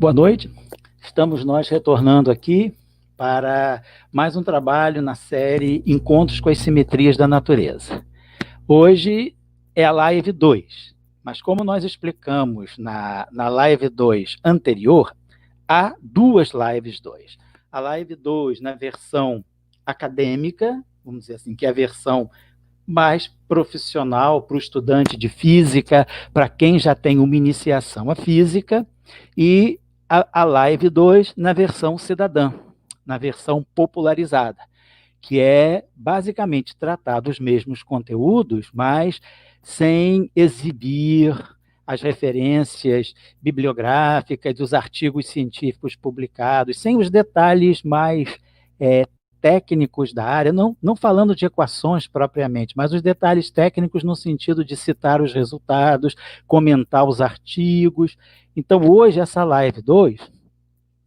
Boa noite, estamos nós retornando aqui para mais um trabalho na série Encontros com as Simetrias da Natureza. Hoje é a live 2, mas como nós explicamos na live 2 anterior, há duas lives 2. A live 2 na versão acadêmica, vamos dizer assim, que é a versão mais profissional para o estudante de física, para quem já tem uma iniciação à física, e a live 2 na versão cidadã, na versão popularizada, que é basicamente tratar dos mesmos conteúdos, mas sem exibir as referências bibliográficas dos artigos científicos publicados, sem os detalhes mais técnicos da área, não falando de equações propriamente, mas os detalhes técnicos no sentido de citar os resultados, comentar os artigos. Então, hoje, essa live 2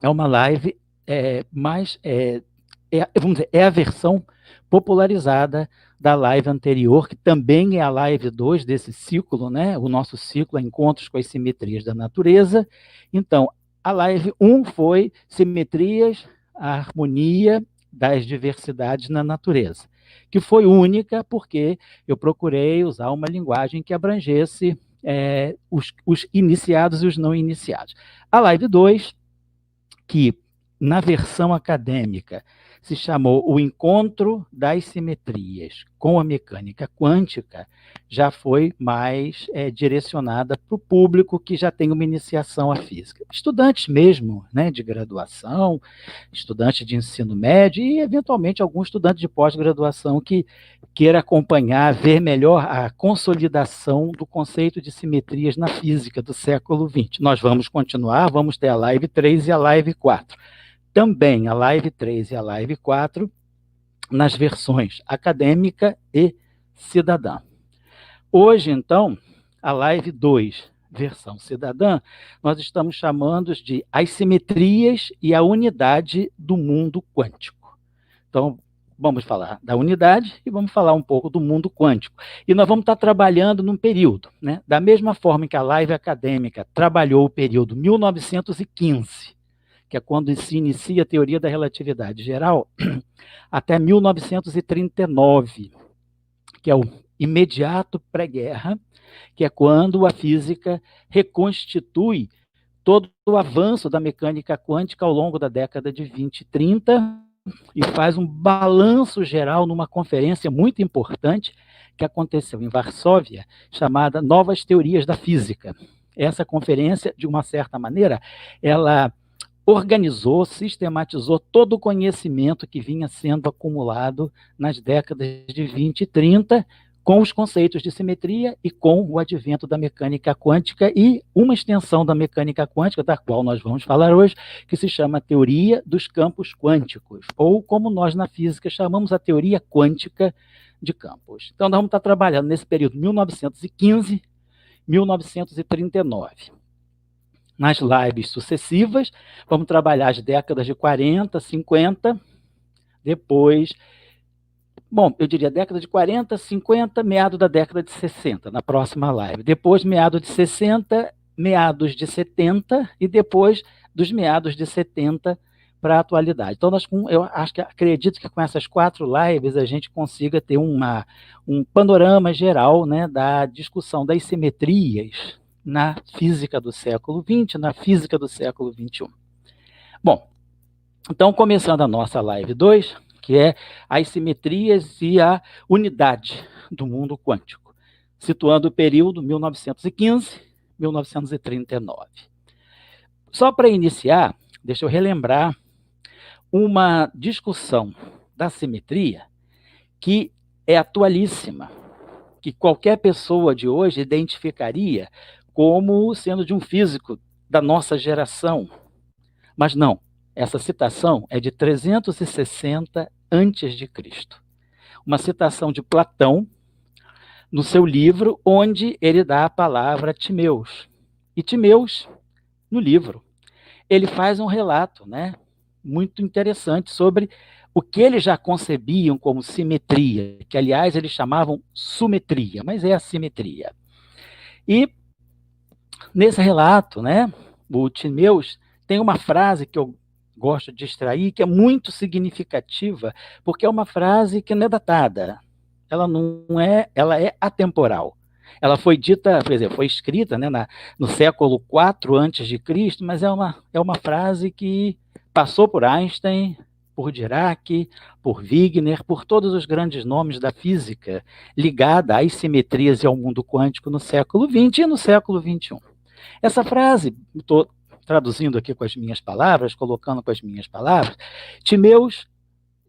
é uma live vamos dizer, é a versão popularizada da live anterior, que também é a live 2 desse ciclo, né? O nosso ciclo é Encontros com as Simetrias da Natureza. Então, a live 1 foi Simetrias, a harmonia das diversidades na natureza, que foi única porque eu procurei usar uma linguagem que abrangesse os iniciados e os não iniciados. A live 2, que na versão acadêmica se chamou O Encontro das Simetrias com a Mecânica Quântica, já foi mais direcionada para o público que já tem uma iniciação à física. Estudantes mesmo, né, de graduação, estudante de ensino médio e, eventualmente, algum estudante de pós-graduação que queira acompanhar, ver melhor a consolidação do conceito de simetrias na física do século XX. Nós vamos continuar, vamos ter a live 3 e a live 4. Também a live 3 e a live 4 nas versões acadêmica e cidadã. Hoje, então, a live 2, versão cidadã, nós estamos chamando de As Simetrias e a Unidade do Mundo Quântico. Então, vamos falar da unidade e vamos falar um pouco do mundo quântico. E nós vamos estar trabalhando num período, né? Da mesma forma que a live acadêmica trabalhou o período 1915, que é quando se inicia a teoria da relatividade geral, até 1939, que é o imediato pré-guerra, que é quando a física reconstitui todo o avanço da mecânica quântica ao longo da década de 20 e 30, e faz um balanço geral numa conferência muito importante que aconteceu em Varsóvia, chamada Novas Teorias da Física. Essa conferência, de uma certa maneira, ela organizou, sistematizou todo o conhecimento que vinha sendo acumulado nas décadas de 20 e 30, com os conceitos de simetria e com o advento da mecânica quântica e uma extensão da mecânica quântica, da qual nós vamos falar hoje, que se chama Teoria dos Campos Quânticos, ou como nós na física chamamos a teoria quântica de campos. Então, nós vamos estar trabalhando nesse período 1915, 1939. Nas lives sucessivas, vamos trabalhar as décadas de 40, 50, depois, bom, eu diria década de 40, 50, meado da década de 60, na próxima live. Depois, meado de 60, meados de 70, e depois dos meados de 70 para a atualidade. Então, eu acredito que com essas 4 lives a gente consiga ter um panorama geral, né, da discussão das simetrias na física do século XX, na física do século XXI. Bom, então, começando a nossa live 2, que é as simetrias e a unidade do mundo quântico, situando o período 1915-1939. Só para iniciar, deixa eu relembrar uma discussão da simetria que é atualíssima, que qualquer pessoa de hoje identificaria como sendo de um físico da nossa geração. Mas não, essa citação é de 360 a.C. Uma citação de Platão, no seu livro, onde ele dá a palavra a Timeus. E Timeus, no livro, ele faz um relato, né, muito interessante sobre o que eles já concebiam como simetria, que, aliás, eles chamavam sumetria, mas é a simetria. E nesse relato, né, o Timeus tem uma frase que eu gosto de extrair, que é muito significativa, porque é uma frase que não é datada. Ela não é, ela é atemporal. Ela foi dita, por exemplo, foi escrita, né, no século IV antes de Cristo, mas é uma frase que passou por Einstein, por Dirac, por Wigner, por todos os grandes nomes da física, ligada às simetrias e ao mundo quântico no século XX e no século XXI. Essa frase, estou traduzindo aqui com as minhas palavras, colocando com as minhas palavras, Timeus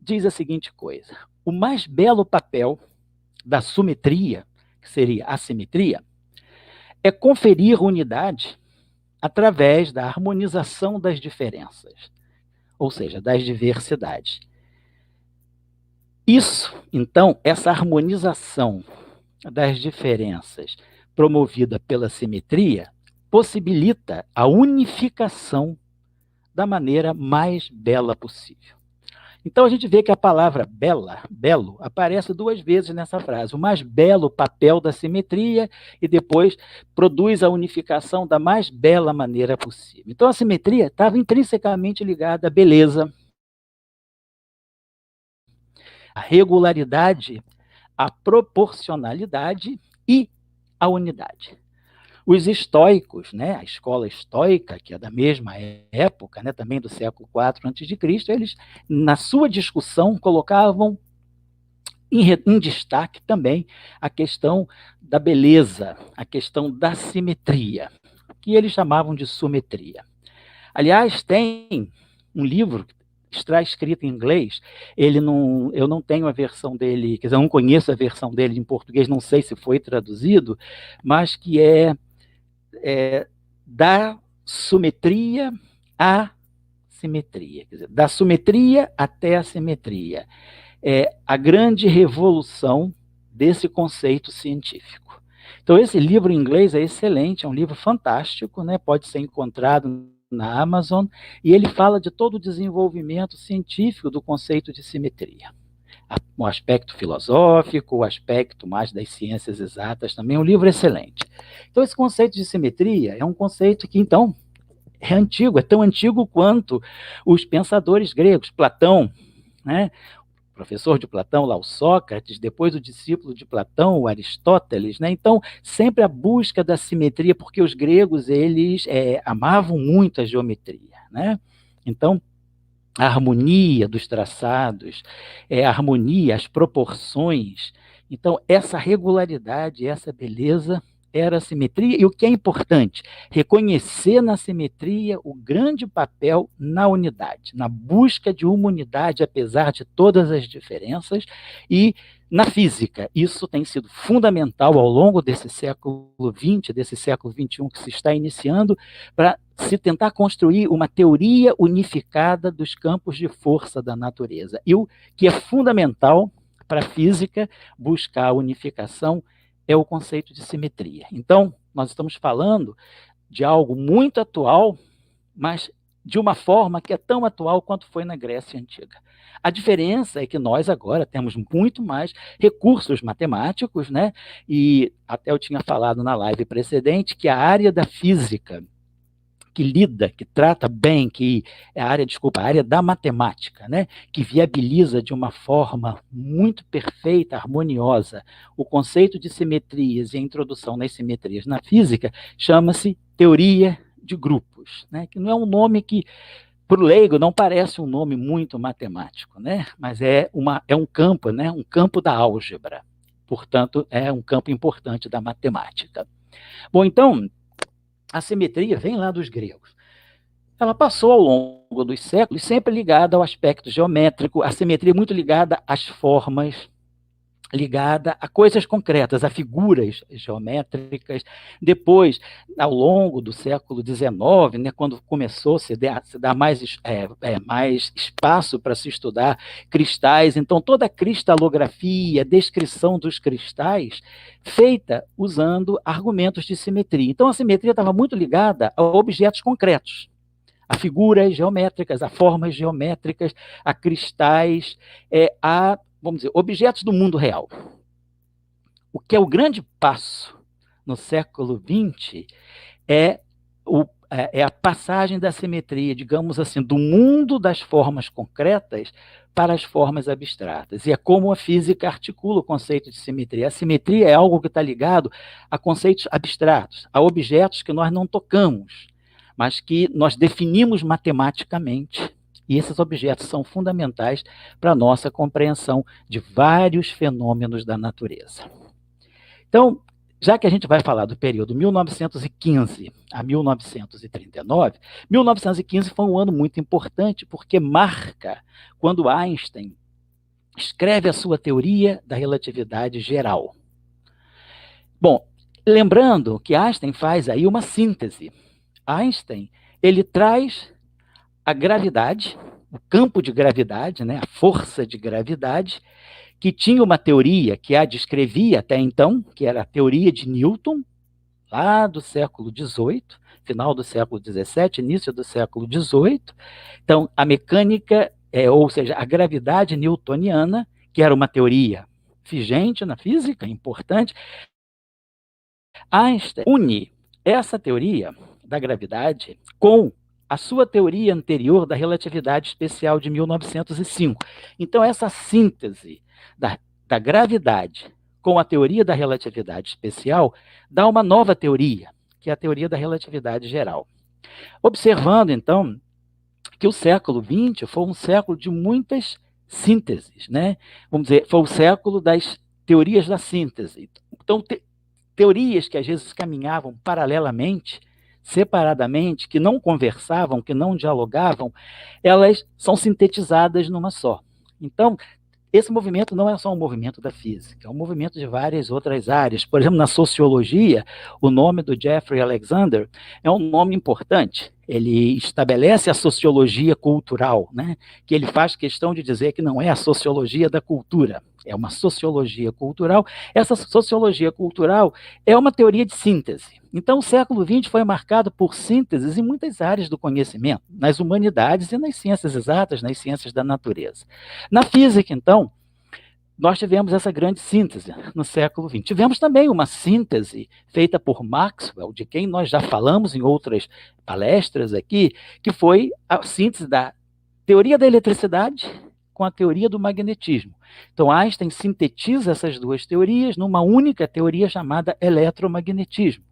diz a seguinte coisa: o mais belo papel da simetria, que seria a simetria, é conferir unidade através da harmonização das diferenças, ou seja, das diversidades. Isso, então, essa harmonização das diferenças promovida pela simetria possibilita a unificação da maneira mais bela possível. Então a gente vê que a palavra bela, belo, aparece 2 vezes nessa frase. O mais belo papel da simetria e depois produz a unificação da mais bela maneira possível. Então a simetria estava intrinsecamente ligada à beleza, à regularidade, à proporcionalidade e à unidade. Os estoicos, né, a escola estoica, que é da mesma época, né, também do século IV a.C., eles, na sua discussão, colocavam em destaque também a questão da beleza, a questão da simetria, que eles chamavam de simetria. Aliás, tem um livro está escrito em inglês, eu não tenho a versão dele, quer dizer, eu não conheço a versão dele em português, não sei se foi traduzido, mas que é da simetria à simetria, quer dizer, da simetria até a simetria. É a grande revolução desse conceito científico. Então, esse livro em inglês é excelente, é um livro fantástico, né? Pode ser encontrado na Amazon, e ele fala de todo o desenvolvimento científico do conceito de simetria. O aspecto filosófico, o aspecto mais das ciências exatas também, é um livro excelente. Então, esse conceito de simetria é um conceito que, então, é antigo, é tão antigo quanto os pensadores gregos, Platão, né? O professor de Platão, lá o Sócrates, depois o discípulo de Platão, o Aristóteles, né? Então, sempre a busca da simetria, porque os gregos, eles amavam muito a geometria, né? Então, a harmonia dos traçados, a harmonia, as proporções. Então, essa regularidade, essa beleza era a simetria, e o que é importante, reconhecer na simetria o grande papel na unidade, na busca de uma unidade, apesar de todas as diferenças, e na física. Isso tem sido fundamental ao longo desse século XX, desse século XXI que se está iniciando, para se tentar construir uma teoria unificada dos campos de força da natureza. E o que é fundamental para a física buscar a unificação é o conceito de simetria. Então, nós estamos falando de algo muito atual, mas de uma forma que é tão atual quanto foi na Grécia Antiga. A diferença é que nós agora temos muito mais recursos matemáticos, né? E até eu tinha falado na live precedente que a área da física que lida, que trata bem, que é a área da matemática, né, que viabiliza de uma forma muito perfeita, harmoniosa, o conceito de simetrias e a introdução das simetrias na física, chama-se teoria de grupos, né, que não é um nome que, para o leigo, não parece um nome muito matemático, né, mas é um campo, né, um campo da álgebra, portanto, é um campo importante da matemática. Bom, então, a simetria vem lá dos gregos. Ela passou ao longo dos séculos sempre ligada ao aspecto geométrico, a simetria muito ligada às formas, ligada a coisas concretas, a figuras geométricas. Depois, ao longo do século XIX, né, quando começou a se dar mais espaço para se estudar cristais, então toda a cristalografia, descrição dos cristais, feita usando argumentos de simetria. Então a simetria estava muito ligada a objetos concretos, a figuras geométricas, a formas geométricas, a cristais, vamos dizer, objetos do mundo real. O que é o grande passo no século XX é é a passagem da simetria, digamos assim, do mundo das formas concretas para as formas abstratas. E é como a física articula o conceito de simetria. A simetria é algo que está ligado a conceitos abstratos, a objetos que nós não tocamos, mas que nós definimos matematicamente. E esses objetos são fundamentais para a nossa compreensão de vários fenômenos da natureza. Então, já que a gente vai falar do período 1915 a 1939, 1915 foi um ano muito importante porque marca quando Einstein escreve a sua teoria da relatividade geral. Bom, lembrando que Einstein faz aí uma síntese. Einstein, ele traz a gravidade, o campo de gravidade, né, a força de gravidade, que tinha uma teoria que a descrevia até então, que era a teoria de Newton, lá do século XVIII, final do século XVII, início do século XVIII. Então, a mecânica, ou seja, a gravidade newtoniana, que era uma teoria vigente na física, importante, Einstein une essa teoria da gravidade com a sua teoria anterior da relatividade especial de 1905. Então, essa síntese da gravidade com a teoria da relatividade especial dá uma nova teoria, que é a teoria da relatividade geral. Observando, então, que o século XX foi um século de muitas sínteses, né? Vamos dizer, foi o século das teorias da síntese. Então, teorias que às vezes caminhavam paralelamente, separadamente, que não conversavam, que não dialogavam, elas são sintetizadas numa só. Então, esse movimento não é só um movimento da física, é um movimento de várias outras áreas. Por exemplo, na sociologia, o nome do Jeffrey Alexander é um nome importante. Ele estabelece a sociologia cultural, né? Que ele faz questão de dizer que não é a sociologia da cultura, é uma sociologia cultural. Essa sociologia cultural é uma teoria de síntese. Então, o século XX foi marcado por sínteses em muitas áreas do conhecimento, nas humanidades e nas ciências exatas, nas ciências da natureza. Na física, então, nós tivemos essa grande síntese no século XX. Tivemos também uma síntese feita por Maxwell, de quem nós já falamos em outras palestras aqui, que foi a síntese da teoria da eletricidade com a teoria do magnetismo. Então, Einstein sintetiza essas duas teorias numa única teoria chamada eletromagnetismo,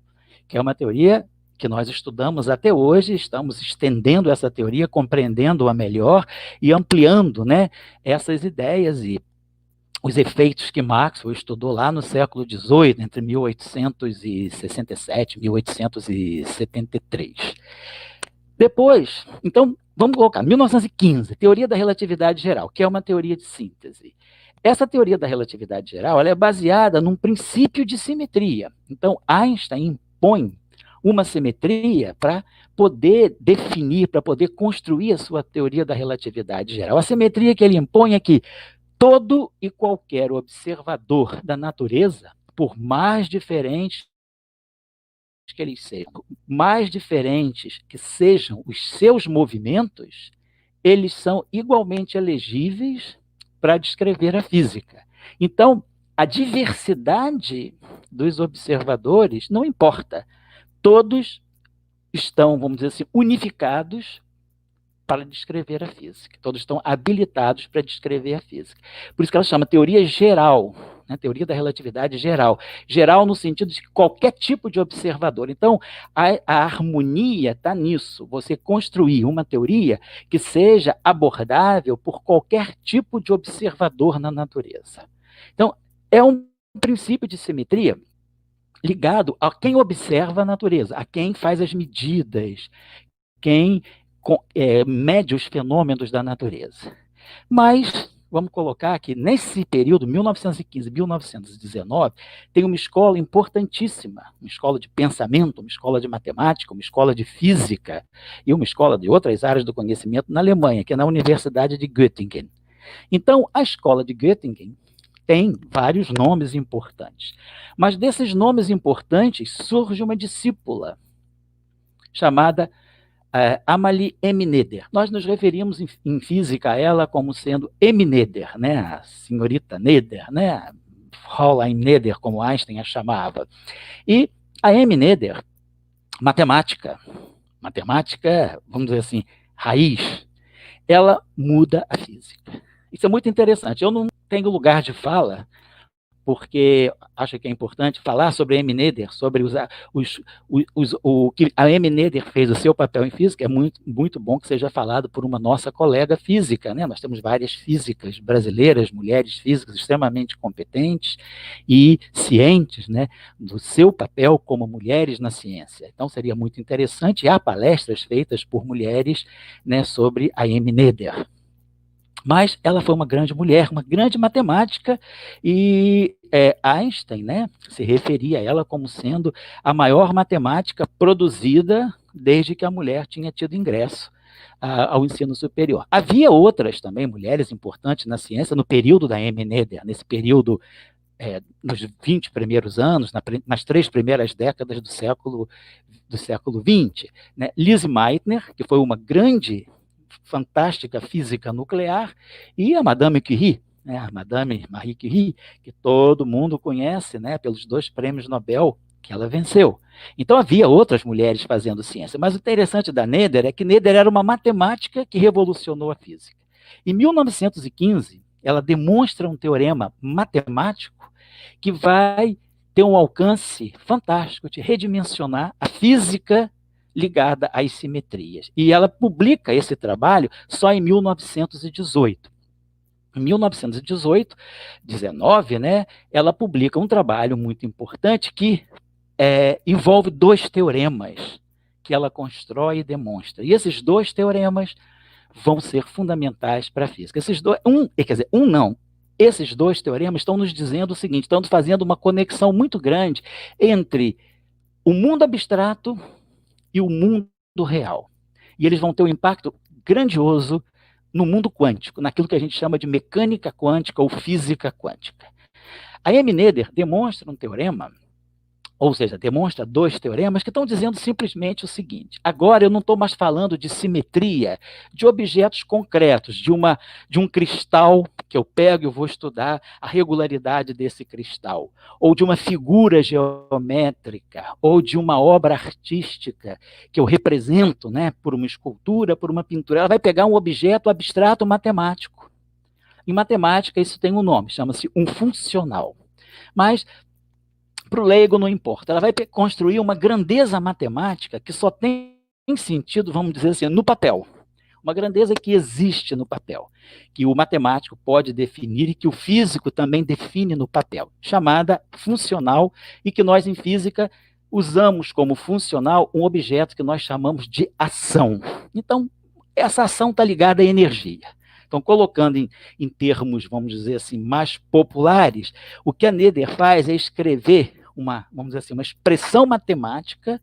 que é uma teoria que nós estudamos até hoje, estamos estendendo essa teoria, compreendendo-a melhor e ampliando, né, essas ideias e os efeitos que Maxwell estudou lá no século XVIII, entre 1867 e 1873. Depois, então, vamos colocar 1915, teoria da relatividade geral, que é uma teoria de síntese. Essa teoria da relatividade geral, ela é baseada num princípio de simetria. Então, Einstein impõe uma simetria para poder definir, para poder construir a sua teoria da relatividade geral. A simetria que ele impõe é que todo e qualquer observador da natureza, por mais diferentes que eles sejam, mais diferentes que sejam os seus movimentos, eles são igualmente elegíveis para descrever a física. Então, a diversidade dos observadores não importa. Todos estão, vamos dizer assim, unificados para descrever a física. Todos estão habilitados para descrever a física. Por isso que ela chama teoria geral, né? Teoria da relatividade geral. Geral no sentido de qualquer tipo de observador. Então, a harmonia está nisso. Você construir uma teoria que seja abordável por qualquer tipo de observador na natureza. Então, é um princípio de simetria ligado a quem observa a natureza, a quem faz as medidas, quem mede os fenômenos da natureza. Mas, vamos colocar que nesse período, 1915 e 1919, tem uma escola importantíssima, uma escola de pensamento, uma escola de matemática, uma escola de física e uma escola de outras áreas do conhecimento na Alemanha, que é na Universidade de Göttingen. Então, a escola de Göttingen tem vários nomes importantes. Mas desses nomes importantes surge uma discípula chamada Amalie Emneder. Nós nos referimos em física a ela como sendo Emneder, né? A senhorita Neder, né? Fräulein Neder, como Einstein a chamava. E a Emneder, matemática, matemática, vamos dizer assim, raiz, ela muda a física. Isso é muito interessante. Eu não tenho lugar de fala, porque acho que é importante falar sobre a M. Noether, sobre o que a M. Noether fez, o seu papel em física. É muito, muito bom que seja falado por uma nossa colega física, né? Nós temos várias físicas brasileiras, mulheres físicas extremamente competentes e cientes, né, do seu papel como mulheres na ciência. Então, seria muito interessante. Há palestras feitas por mulheres, né, sobre a M. Noether. Mas ela foi uma grande mulher, uma grande matemática, e Einstein, né, se referia a ela como sendo a maior matemática produzida desde que a mulher tinha tido ingresso ao ensino superior. Havia outras também mulheres importantes na ciência no período da M. Noether, nesse período, nos 20 primeiros anos, nas 3 primeiras décadas do século XX. Né? Lise Meitner, que foi uma grande, fantástica física nuclear, e a Madame Curie, né, a Madame Marie Curie, que todo mundo conhece, né, pelos 2 prêmios Nobel que ela venceu. Então havia outras mulheres fazendo ciência, mas o interessante da Noether é que Noether era uma matemática que revolucionou a física. Em 1915, ela demonstra um teorema matemático que vai ter um alcance fantástico de redimensionar a física ligada às simetrias. E ela publica esse trabalho só em 1918. Em 1918, 19, né, ela publica um trabalho muito importante que envolve 2 teoremas que ela constrói e demonstra. E esses 2 teoremas vão ser fundamentais para a física. Esses 2 teoremas estão nos dizendo o seguinte, estão fazendo uma conexão muito grande entre o mundo abstrato e o mundo real. E eles vão ter um impacto grandioso no mundo quântico, naquilo que a gente chama de mecânica quântica ou física quântica. A M. Noether demonstra um teorema, ou seja, demonstra 2 teoremas que estão dizendo simplesmente o seguinte: agora eu não estou mais falando de simetria de objetos concretos, de um cristal que eu pego e vou estudar a regularidade desse cristal, ou de uma figura geométrica, ou de uma obra artística que eu represento, né, por uma escultura, por uma pintura. Ela vai pegar um objeto abstrato matemático. Em matemática isso tem um nome, chama-se um funcional. Mas para o leigo não importa, ela vai construir uma grandeza matemática que só tem sentido, vamos dizer assim, no papel. Uma grandeza que existe no papel, que o matemático pode definir e que o físico também define no papel, chamada funcional, e que nós em física usamos como funcional um objeto que nós chamamos de ação. Então, essa ação está ligada à energia. Então, colocando em termos, vamos dizer assim, mais populares, o que a Noether faz é escrever vamos dizer assim, uma expressão matemática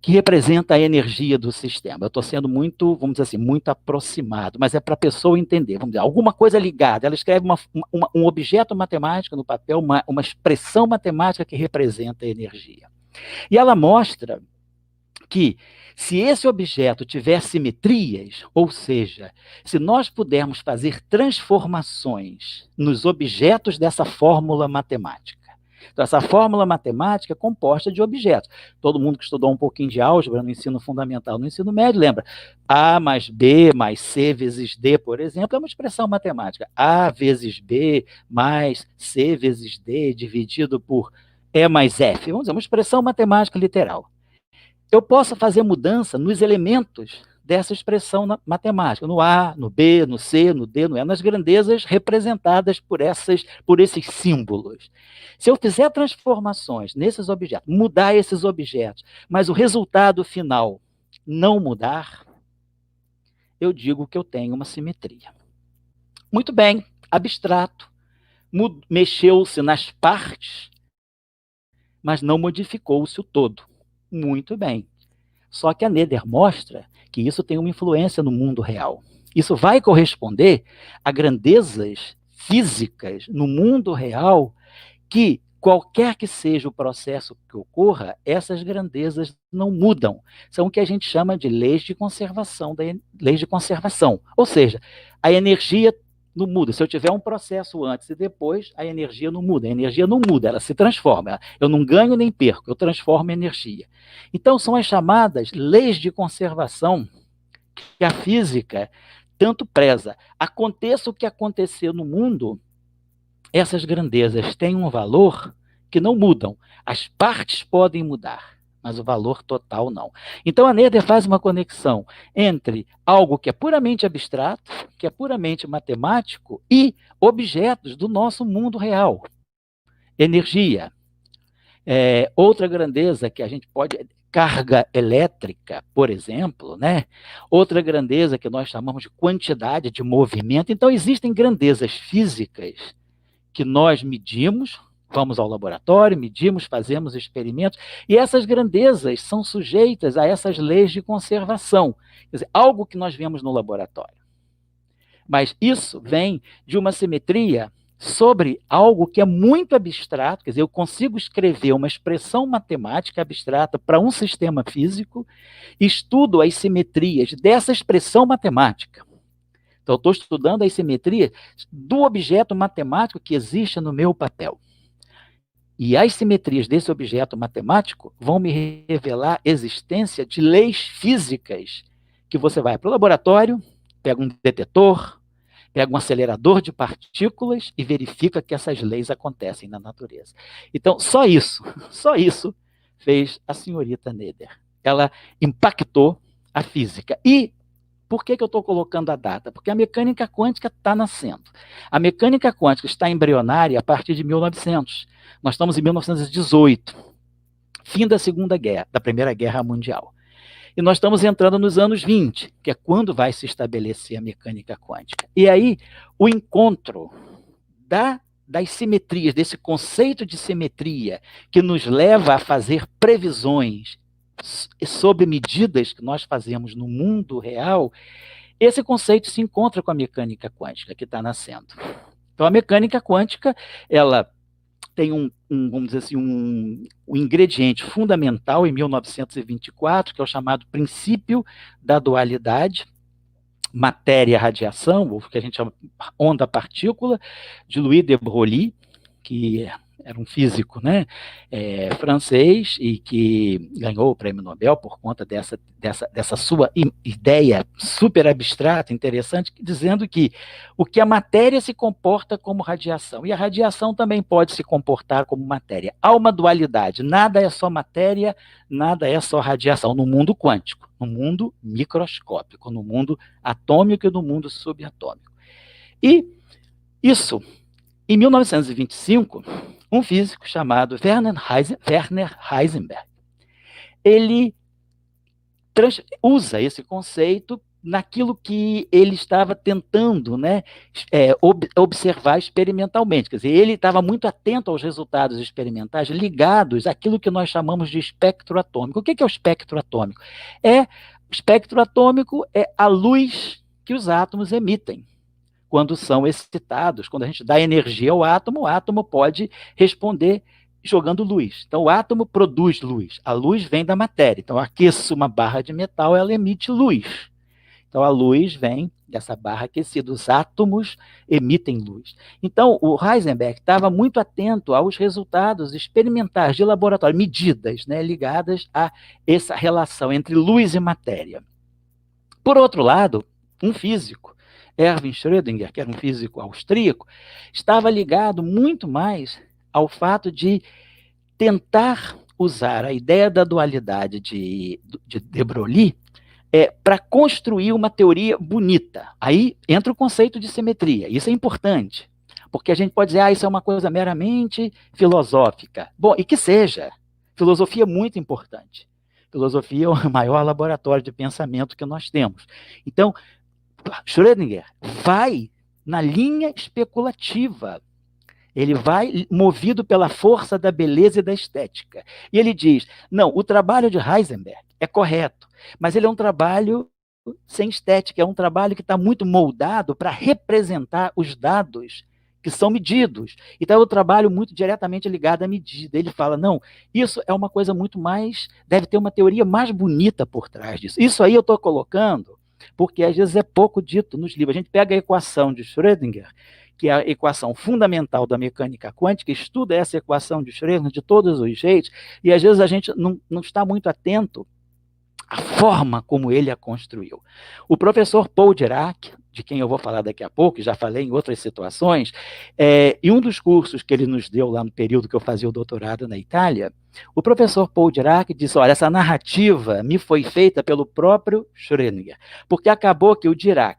que representa a energia do sistema. Eu estou sendo muito, vamos dizer assim, muito aproximado, mas é para a pessoa entender, vamos dizer, alguma coisa ligada. Ela escreve um objeto matemático no papel, uma expressão matemática que representa a energia. E ela mostra que se esse objeto tiver simetrias, ou seja, se nós pudermos fazer transformações nos objetos dessa fórmula matemática. Então, essa fórmula matemática é composta de objetos. Todo mundo que estudou um pouquinho de álgebra no ensino fundamental, no ensino médio, lembra? A mais B mais C vezes D, por exemplo, é uma expressão matemática. A vezes B mais C vezes D dividido por E mais F. Vamos dizer, uma expressão matemática literal. Eu posso fazer mudança nos elementos dessa expressão matemática, no A, no B, no C, no D, no E, nas grandezas representadas por esses símbolos. Se eu fizer transformações nesses objetos, mudar esses objetos, mas o resultado final não mudar, eu digo que eu tenho uma simetria. Muito bem, abstrato, mexeu-se nas partes, mas não modificou-se o todo. Muito bem. Só que a Noether mostra que isso tem uma influência no mundo real. Isso vai corresponder a grandezas físicas no mundo real que, qualquer que seja o processo que ocorra, essas grandezas não mudam. São o que a gente chama de leis de conservação. Ou seja, a energia não muda. Se eu tiver um processo antes e depois, a energia não muda. A energia não muda, ela se transforma. Eu não ganho nem perco, eu transformo a energia. Então, são as chamadas leis de conservação que a física tanto preza. Aconteça o que acontecer no mundo, essas grandezas têm um valor que não mudam. As partes podem mudar, mas o valor total não. Então a Neder faz uma conexão entre algo que é puramente abstrato, que é puramente matemático, e objetos do nosso mundo real. Energia. Outra grandeza que a gente pode... Carga elétrica, por exemplo, né? Outra grandeza que nós chamamos de quantidade de movimento. Então existem grandezas físicas que nós medimos, vamos ao laboratório, medimos, fazemos experimentos, e essas grandezas são sujeitas a essas leis de conservação. Quer dizer, algo que nós vemos no laboratório. Mas isso vem de uma simetria sobre algo que é muito abstrato, quer dizer, eu consigo escrever uma expressão matemática abstrata para um sistema físico, estudo as simetrias dessa expressão matemática. Então, eu estou estudando as simetrias do objeto matemático que existe no meu papel. E as simetrias desse objeto matemático vão me revelar a existência de leis físicas que você vai para o laboratório, pega um detetor, pega um acelerador de partículas e verifica que essas leis acontecem na natureza. Então, só isso fez a senhorita Neder. Ela impactou a física. E por que eu estou colocando a data? Porque a mecânica quântica está nascendo. A mecânica quântica está embrionária a partir de 1900. Nós estamos em 1918, fim da Segunda Guerra, da Primeira Guerra Mundial. E nós estamos entrando nos anos 20, que é quando vai se estabelecer a mecânica quântica. E aí, o encontro das simetrias, desse conceito de simetria, que nos leva a fazer previsões sob medidas que nós fazemos no mundo real, esse conceito se encontra com a mecânica quântica que está nascendo. Então, a mecânica quântica, ela tem vamos dizer assim, um ingrediente fundamental em 1924, que é o chamado princípio da dualidade, matéria-radiação, ou o que a gente chama onda-partícula, de Louis de Broglie, que era um físico, né, francês, e que ganhou o prêmio Nobel por conta dessa sua ideia super abstrata, interessante, dizendo que a matéria se comporta como radiação, e a radiação também pode se comportar como matéria. Há uma dualidade, nada é só matéria, nada é só radiação, no mundo quântico, no mundo microscópico, no mundo atômico e no mundo subatômico. E isso, em 1925, um físico chamado Werner Heisenberg, ele usa esse conceito naquilo que ele estava tentando, né, observar experimentalmente. Quer dizer, ele estava muito atento aos resultados experimentais ligados àquilo que nós chamamos de espectro atômico. O que é o espectro atômico? O espectro atômico é a luz que os átomos emitem quando são excitados. Quando a gente dá energia ao átomo, o átomo pode responder jogando luz. Então, o átomo produz luz. A luz vem da matéria. Então, eu aqueço uma barra de metal, ela emite luz. Então, a luz vem dessa barra aquecida. Os átomos emitem luz. Então, o Heisenberg estava muito atento aos resultados experimentais de laboratório, medidas, né, ligadas a essa relação entre luz e matéria. Por outro lado, um físico, Erwin Schrödinger, que era um físico austríaco, estava ligado muito mais ao fato de tentar usar a ideia da dualidade de Broglie para construir uma teoria bonita. Aí entra o conceito de simetria. Isso é importante, porque a gente pode dizer, isso é uma coisa meramente filosófica. Bom, e que seja. Filosofia é muito importante. Filosofia é o maior laboratório de pensamento que nós temos. Então, Schrödinger vai na linha especulativa. Ele vai movido pela força da beleza e da estética. E ele diz, não, o trabalho de Heisenberg é correto, mas ele é um trabalho sem estética, é um trabalho que está muito moldado para representar os dados que são medidos. Então, é um trabalho muito diretamente ligado à medida. Ele fala, não, isso é uma coisa muito mais, deve ter uma teoria mais bonita por trás disso. Isso aí eu estou colocando porque às vezes é pouco dito nos livros. A gente pega a equação de Schrödinger, que é a equação fundamental da mecânica quântica, estuda essa equação de Schrödinger de todos os jeitos, e às vezes a gente não está muito atento à forma como ele a construiu. O professor Paul Dirac, de quem eu vou falar daqui a pouco, já falei em outras situações, e um dos cursos que ele nos deu lá no período que eu fazia o doutorado na Itália, o professor Paul Dirac disse, olha, essa narrativa me foi feita pelo próprio Schrödinger, porque acabou que o Dirac,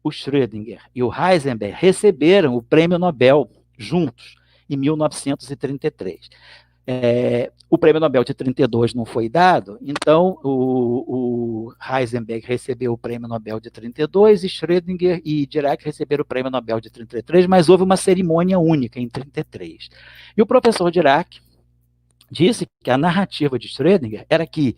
o Schrödinger e o Heisenberg receberam o prêmio Nobel juntos, em 1933. O prêmio Nobel de 32 não foi dado, então o Heisenberg recebeu o prêmio Nobel de 32 e Schrödinger e Dirac receberam o prêmio Nobel de 33, mas houve uma cerimônia única em 33. E o professor Dirac disse que a narrativa de Schrödinger era que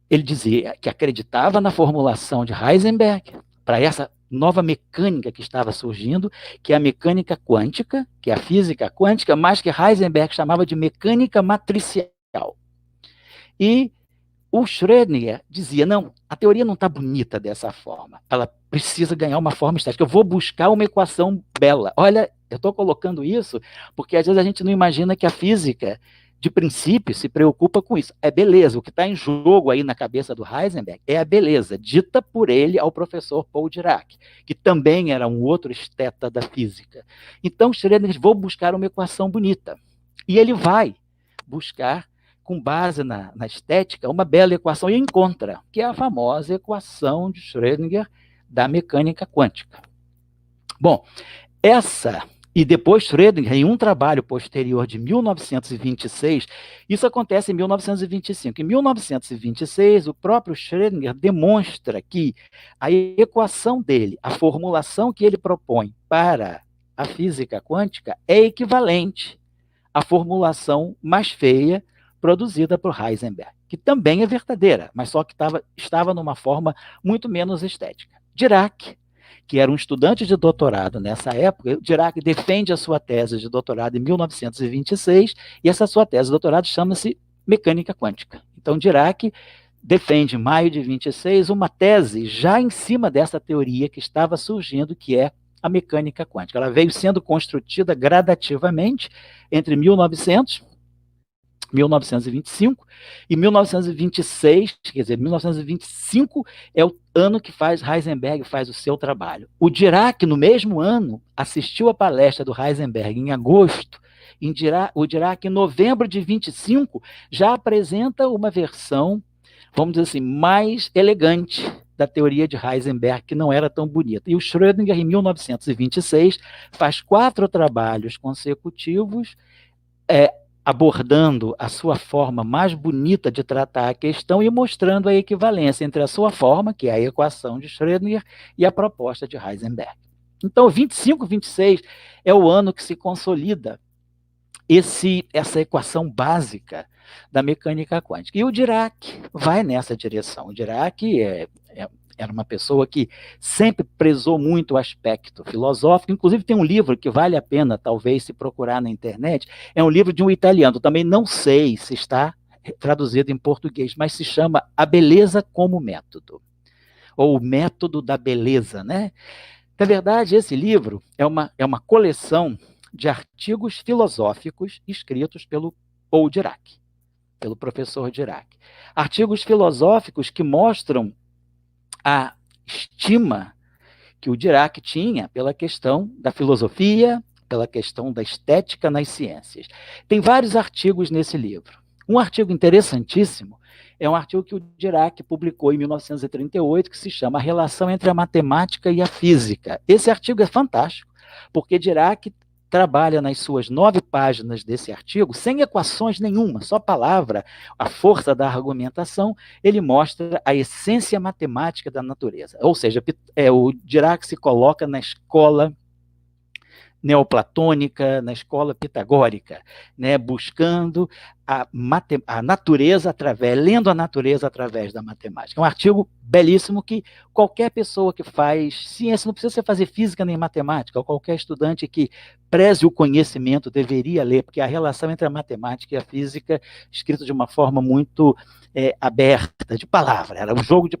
ele dizia que acreditava na formulação de Heisenberg para essa nova mecânica que estava surgindo, que é a mecânica quântica, que é a física quântica, mas que Heisenberg chamava de mecânica matricial. E o Schrödinger dizia, não, a teoria não está bonita dessa forma, ela precisa ganhar uma forma estética, eu vou buscar uma equação bela. Olha, eu estou colocando isso porque às vezes a gente não imagina que a física de princípio, se preocupa com isso. É beleza, o que está em jogo aí na cabeça do Heisenberg é a beleza, dita por ele ao professor Paul Dirac, que também era um outro esteta da física. Então, Schrödinger diz, vou buscar uma equação bonita. E ele vai buscar, com base na estética, uma bela equação, e encontra, que é a famosa equação de Schrödinger da mecânica quântica. Bom, e depois Schrödinger, em um trabalho posterior de 1926, isso acontece em 1925. Em 1926, o próprio Schrödinger demonstra que a equação dele, a formulação que ele propõe para a física quântica, é equivalente à formulação mais feia produzida por Heisenberg, que também é verdadeira, mas só que estava numa forma muito menos estética. Dirac, que era um estudante de doutorado nessa época, Dirac defende a sua tese de doutorado em 1926, e essa sua tese de doutorado chama-se Mecânica Quântica. Então, Dirac defende, em maio de 26, uma tese já em cima dessa teoria que estava surgindo, que é a mecânica quântica. Ela veio sendo construída gradativamente entre 1925 e 1926, quer dizer, 1925 é o ano que Heisenberg faz o seu trabalho. O Dirac, no mesmo ano, assistiu a palestra do Heisenberg em agosto. O Dirac, em novembro de 25, já apresenta uma versão, vamos dizer assim, mais elegante da teoria de Heisenberg, que não era tão bonita. E o Schrödinger, em 1926, faz 4 trabalhos consecutivos, abordando a sua forma mais bonita de tratar a questão e mostrando a equivalência entre a sua forma, que é a equação de Schrödinger, e a proposta de Heisenberg. Então, 25, 26 é o ano que se consolida essa equação básica da mecânica quântica. E o Dirac vai nessa direção. O Dirac era uma pessoa que sempre prezou muito o aspecto filosófico, inclusive tem um livro que vale a pena, talvez, se procurar na internet, é um livro de um italiano, também não sei se está traduzido em português, mas se chama A Beleza como Método, ou o Método da Beleza, né? Na verdade, esse livro é uma coleção de artigos filosóficos escritos pelo Paul Dirac, pelo professor Dirac. Artigos filosóficos que mostram a estima que o Dirac tinha pela questão da filosofia, pela questão da estética nas ciências. Tem vários artigos nesse livro. Um artigo interessantíssimo é um artigo que o Dirac publicou em 1938, que se chama A Relação entre a Matemática e a Física. Esse artigo é fantástico, porque Dirac trabalha nas suas 9 páginas desse artigo, sem equações nenhuma, só palavra, a força da argumentação, ele mostra a essência matemática da natureza. Ou seja, o Dirac se coloca na escola neoplatônica, na escola pitagórica, né, buscando a natureza lendo a natureza através da matemática. É um artigo belíssimo que qualquer pessoa que faz ciência, não precisa fazer física nem matemática, ou qualquer estudante que preze o conhecimento deveria ler, porque a relação entre a matemática e a física, escrito de uma forma muito aberta, de palavra, era um jogo de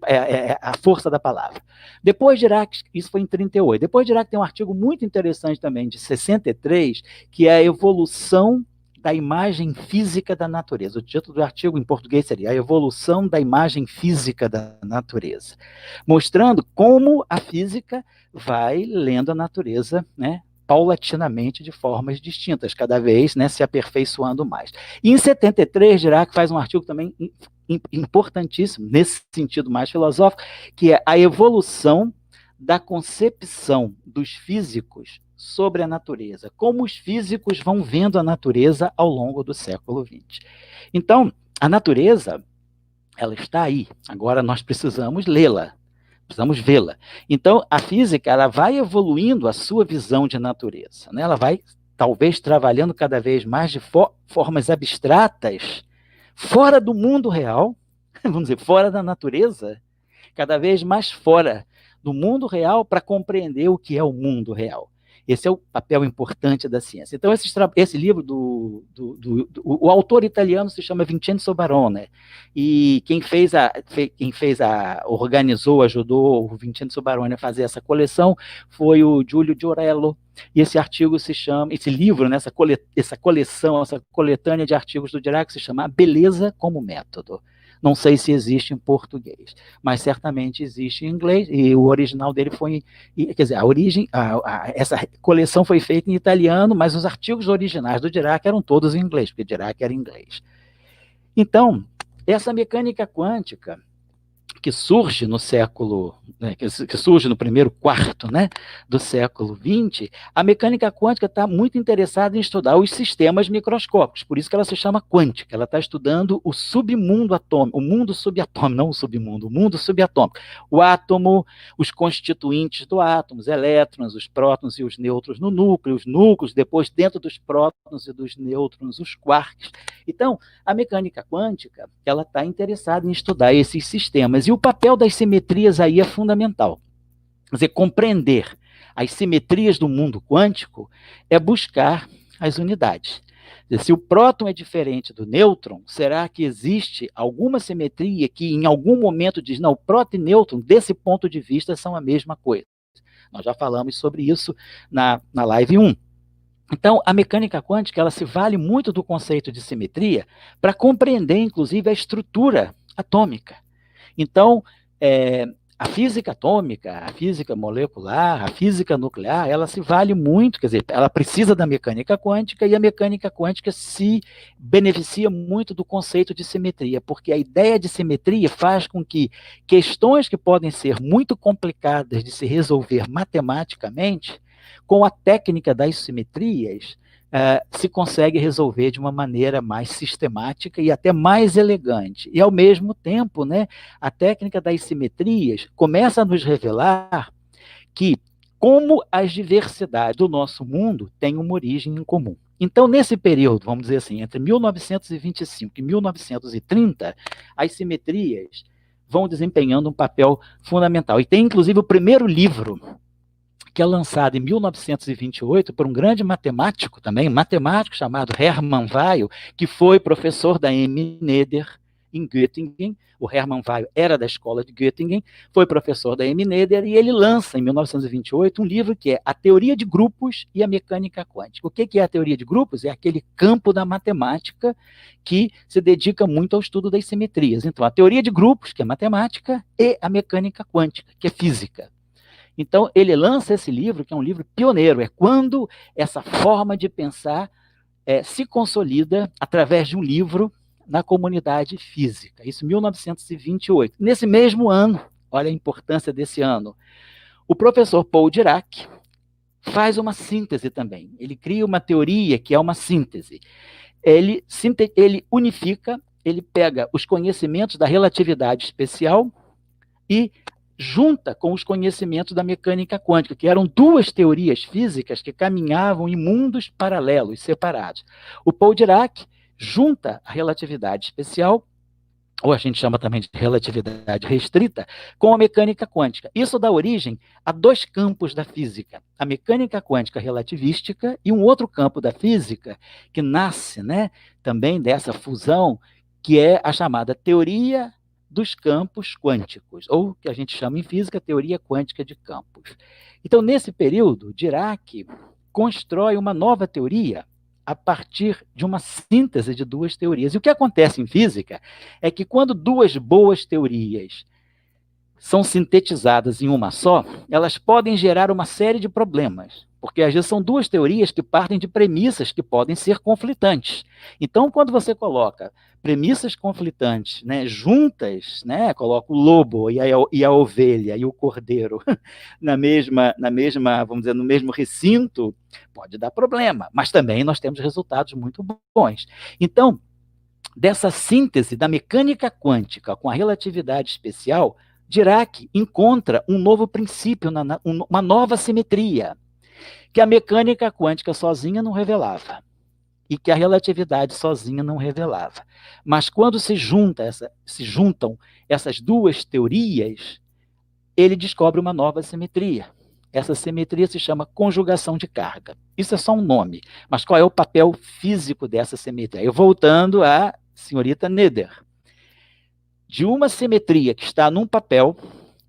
a força da palavra. Depois Dirac, isso foi em 38, depois Dirac tem um artigo muito interessante também, de 63, que é a evolução da imagem física da natureza. O título do artigo em português seria A Evolução da Imagem Física da Natureza, mostrando como a física vai lendo a natureza, né, paulatinamente de formas distintas, cada vez, né, se aperfeiçoando mais. E em 73, Dirac faz um artigo também importantíssimo, nesse sentido mais filosófico, que é a evolução da concepção dos físicos sobre a natureza, como os físicos vão vendo a natureza ao longo do século XX. Então, a natureza, ela está aí, agora nós precisamos lê-la, precisamos vê-la. Então, a física, ela vai evoluindo a sua visão de natureza, né? Ela vai, talvez, trabalhando cada vez mais de formas abstratas, fora do mundo real, vamos dizer, fora da natureza, cada vez mais fora do mundo real para compreender o que é o mundo real. Esse é o papel importante da ciência. Então, esse livro, o autor italiano se chama Vincenzo Barone, e quem organizou, ajudou o Vincenzo Barone a fazer essa coleção foi o Giulio Giorello, e esse artigo se chama, esse livro, né, essa coleção, essa coletânea de artigos do Dirac se chama A Beleza como Método. Não sei se existe em português, mas certamente existe em inglês, e o original dele foi, quer dizer, essa coleção foi feita em italiano, mas os artigos originais do Dirac eram todos em inglês, porque Dirac era inglês. Então, essa mecânica quântica que surge no século, né, que surge no primeiro quarto, né, do século XX, a mecânica quântica está muito interessada em estudar os sistemas microscópicos, por isso que ela se chama quântica, ela está estudando o submundo atômico, o mundo subatômico, não o submundo, o mundo subatômico, o átomo, os constituintes do átomo, os elétrons, os prótons e os nêutrons no núcleo, os núcleos, depois dentro dos prótons e dos nêutrons, os quarks. Então, a mecânica quântica, ela está interessada em estudar esses sistemas, e o papel das simetrias aí é fundamental. Quer dizer, compreender as simetrias do mundo quântico é buscar as unidades. Quer dizer, se o próton é diferente do nêutron, será que existe alguma simetria que em algum momento diz, não, o próton e nêutron, desse ponto de vista, são a mesma coisa? Nós já falamos sobre isso na live 1. Então, a mecânica quântica, ela se vale muito do conceito de simetria para compreender, inclusive, a estrutura atômica. Então, a física atômica, a física molecular, a física nuclear, ela se vale muito, quer dizer, ela precisa da mecânica quântica, e a mecânica quântica se beneficia muito do conceito de simetria, porque a ideia de simetria faz com que questões que podem ser muito complicadas de se resolver matematicamente, com a técnica das simetrias, se consegue resolver de uma maneira mais sistemática e até mais elegante. E, ao mesmo tempo, né, a técnica das simetrias começa a nos revelar que, como as diversidades do nosso mundo têm uma origem em comum. Então, nesse período, vamos dizer assim, entre 1925 e 1930, as simetrias vão desempenhando um papel fundamental. E tem, inclusive, o primeiro livro, que é lançado em 1928 por um grande matemático também, um matemático chamado Hermann Weyl, que foi professor da M. Noether em Göttingen. O Hermann Weyl era da escola de Göttingen, foi professor da M. Noether, e ele lança, em 1928, um livro que é A Teoria de Grupos e a Mecânica Quântica. O que é a teoria de grupos? É aquele campo da matemática que se dedica muito ao estudo das simetrias. Então, a teoria de grupos, que é matemática, e a mecânica quântica, que é física. Então, ele lança esse livro, que é um livro pioneiro, é quando essa forma de pensar se consolida através de um livro na comunidade física. Isso em 1928. Nesse mesmo ano, olha a importância desse ano, o professor Paul Dirac faz uma síntese também. Ele cria uma teoria que é uma síntese. Ele unifica, ele pega os conhecimentos da relatividade especial e junta com os conhecimentos da mecânica quântica, que eram duas teorias físicas que caminhavam em mundos paralelos, separados. O Paul Dirac junta a relatividade especial, ou a gente chama também de relatividade restrita, com a mecânica quântica. Isso dá origem a dois campos da física, a mecânica quântica relativística e um outro campo da física que nasce, né, também dessa fusão, que é a chamada teoria dos campos quânticos, ou que a gente chama em física teoria quântica de campos. Então, nesse período, Dirac constrói uma nova teoria a partir de uma síntese de duas teorias. E o que acontece em física é que quando duas boas teorias são sintetizadas em uma só, elas podem gerar uma série de problemas, porque às vezes são duas teorias que partem de premissas que podem ser conflitantes. Então, quando você coloca premissas conflitantes, né, juntas, né, coloca o lobo e a ovelha e o cordeiro na mesma, vamos dizer, no mesmo recinto, pode dar problema, mas também nós temos resultados muito bons. Então, dessa síntese da mecânica quântica com a relatividade especial, Dirac encontra um novo princípio, uma nova simetria, que a mecânica quântica sozinha não revelava e que a relatividade sozinha não revelava. Mas quando se juntam essas duas teorias, ele descobre uma nova simetria. Essa simetria se chama conjugação de carga. Isso é só um nome, mas qual é o papel físico dessa simetria? Eu voltando à senhorita Noether. De uma simetria que está num papel,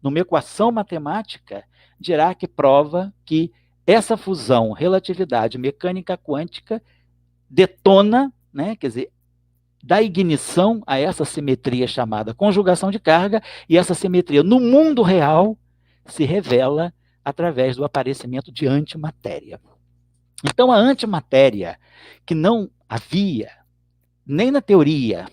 numa equação matemática, Dirac prova que essa fusão relatividade mecânica quântica detona, né, quer dizer, dá ignição a essa simetria chamada conjugação de carga, e essa simetria no mundo real se revela através do aparecimento de antimatéria. Então, a antimatéria, que não havia nem na teoria